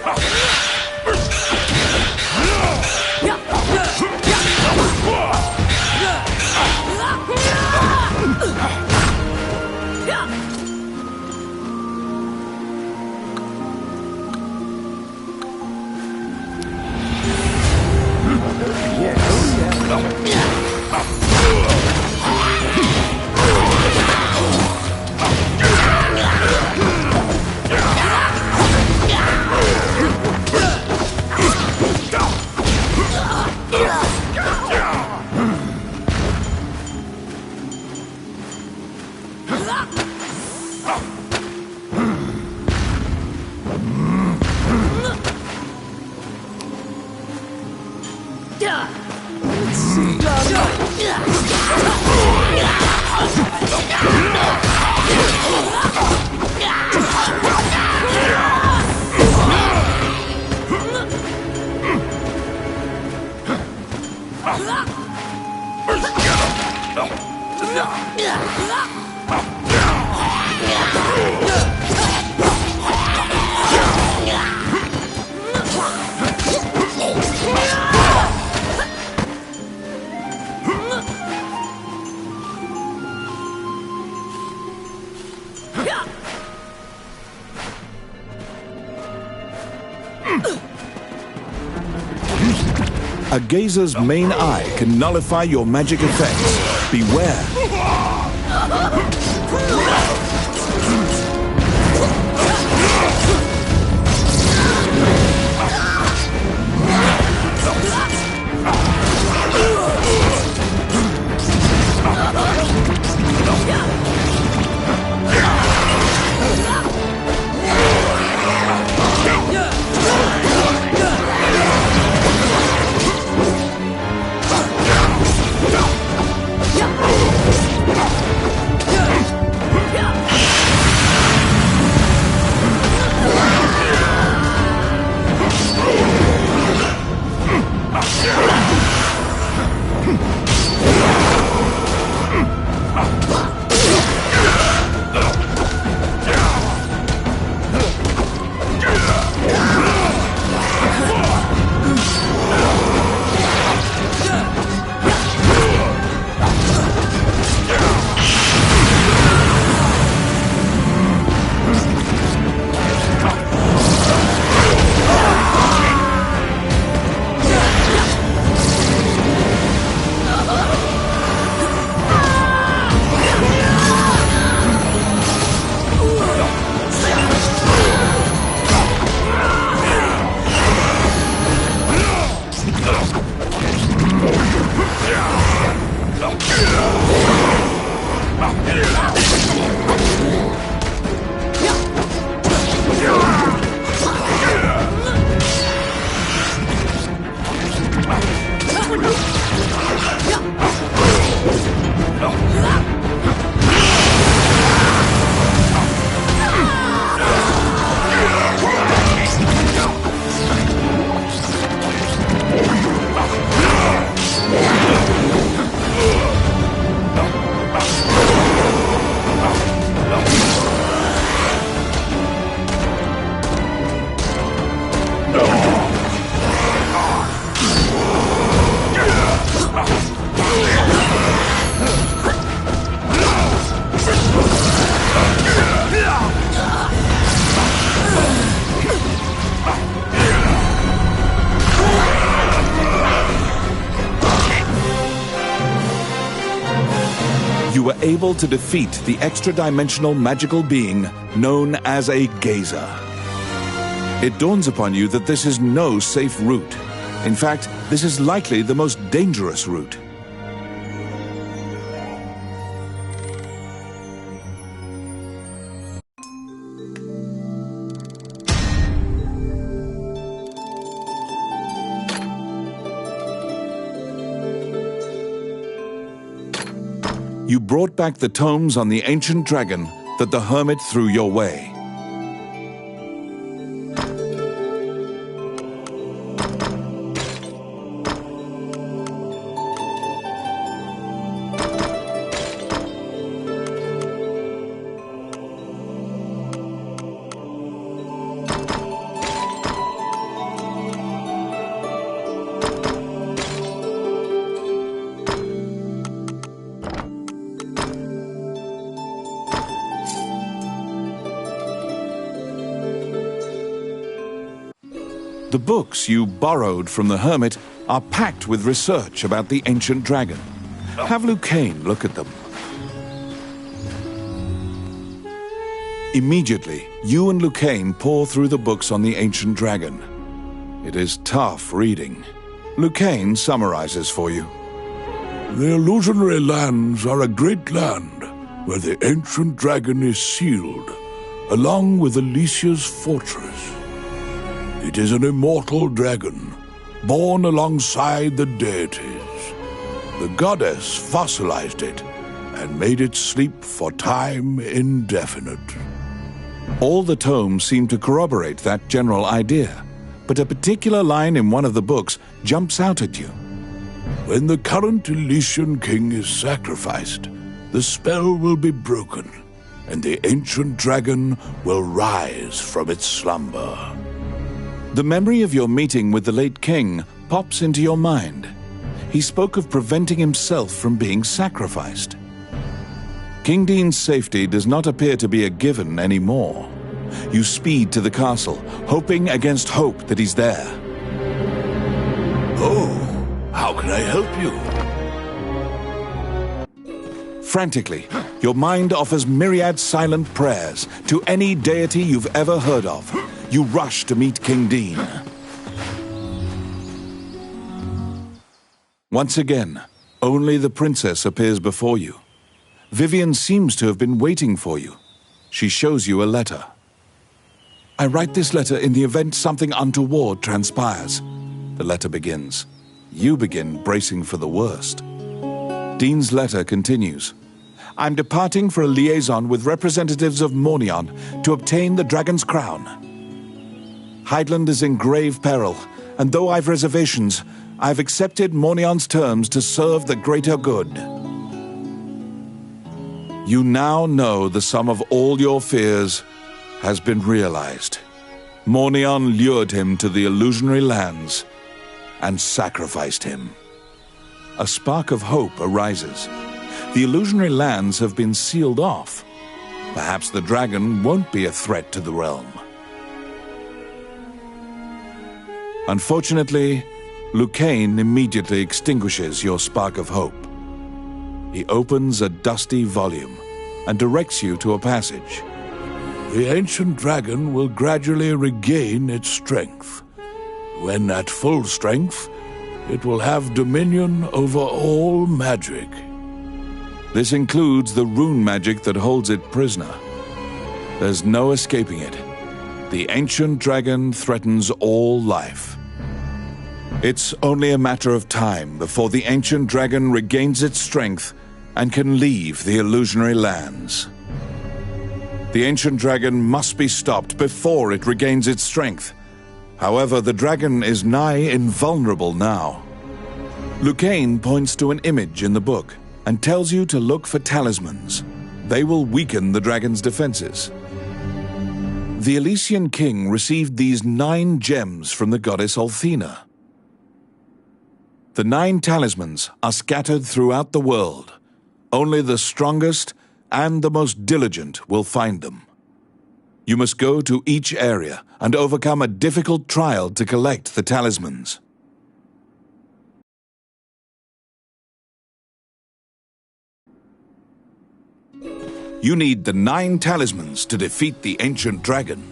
A gazer's main eye can nullify your magic effects. Beware. You were able to defeat the extra-dimensional magical being known as a gazer. It dawns upon you that this is no safe route. In fact, this is likely the most dangerous route. You brought back the tomes on the ancient dragon that the hermit threw your way. The books you borrowed from the hermit are packed with research about the ancient dragon. Have Lucain look at them. Immediately, you and Lucain pore through the books on the ancient dragon. It is tough reading. Lucain summarizes for you. The illusionary lands are a great land where the ancient dragon is sealed, along with Alicia's fortress. It is an immortal dragon, born alongside the deities. The goddess fossilized it and made it sleep for time indefinite. All the tomes seem to corroborate that general idea, but a particular line in one of the books jumps out at you. When the current Elysian king is sacrificed, the spell will be broken, and the ancient dragon will rise from its slumber. The memory of your meeting with the late king pops into your mind. He spoke of preventing himself from being sacrificed. King Dean's safety does not appear to be a given anymore. You speed to the castle, hoping against hope that he's there. Oh, how can I help you? Frantically, your mind offers myriad silent prayers to any deity you've ever heard of. You rush to meet King Dean. Once again, only the princess appears before you. Vivian seems to have been waiting for you. She shows you a letter. I write this letter in the event something untoward transpires. The letter begins. You begin bracing for the worst. Dean's letter continues. I'm departing for a liaison with representatives of Mornion to obtain the dragon's crown. Heidland is in grave peril, and though I've reservations, I've accepted Mornion's terms to serve the greater good. You now know the sum of all your fears has been realized. Mornion lured him to the illusionary lands and sacrificed him. A spark of hope arises. The illusionary lands have been sealed off. Perhaps the dragon won't be a threat to the realm. Unfortunately, Lucane immediately extinguishes your spark of hope. He opens a dusty volume and directs you to a passage. The ancient dragon will gradually regain its strength. When at full strength, it will have dominion over all magic. This includes the rune magic that holds it prisoner. There's no escaping it. The ancient dragon threatens all life. It's only a matter of time before the ancient dragon regains its strength and can leave the illusionary lands. The ancient dragon must be stopped before it regains its strength. However, the dragon is nigh invulnerable now. Lucane points to an image in the book and tells you to look for talismans. They will weaken the dragon's defenses. The Elysian king received these 9 gems from the goddess Althena. The 9 talismans are scattered throughout the world. Only the strongest and the most diligent will find them. You must go to each area and overcome a difficult trial to collect the talismans. You need the 9 talismans to defeat the ancient dragon.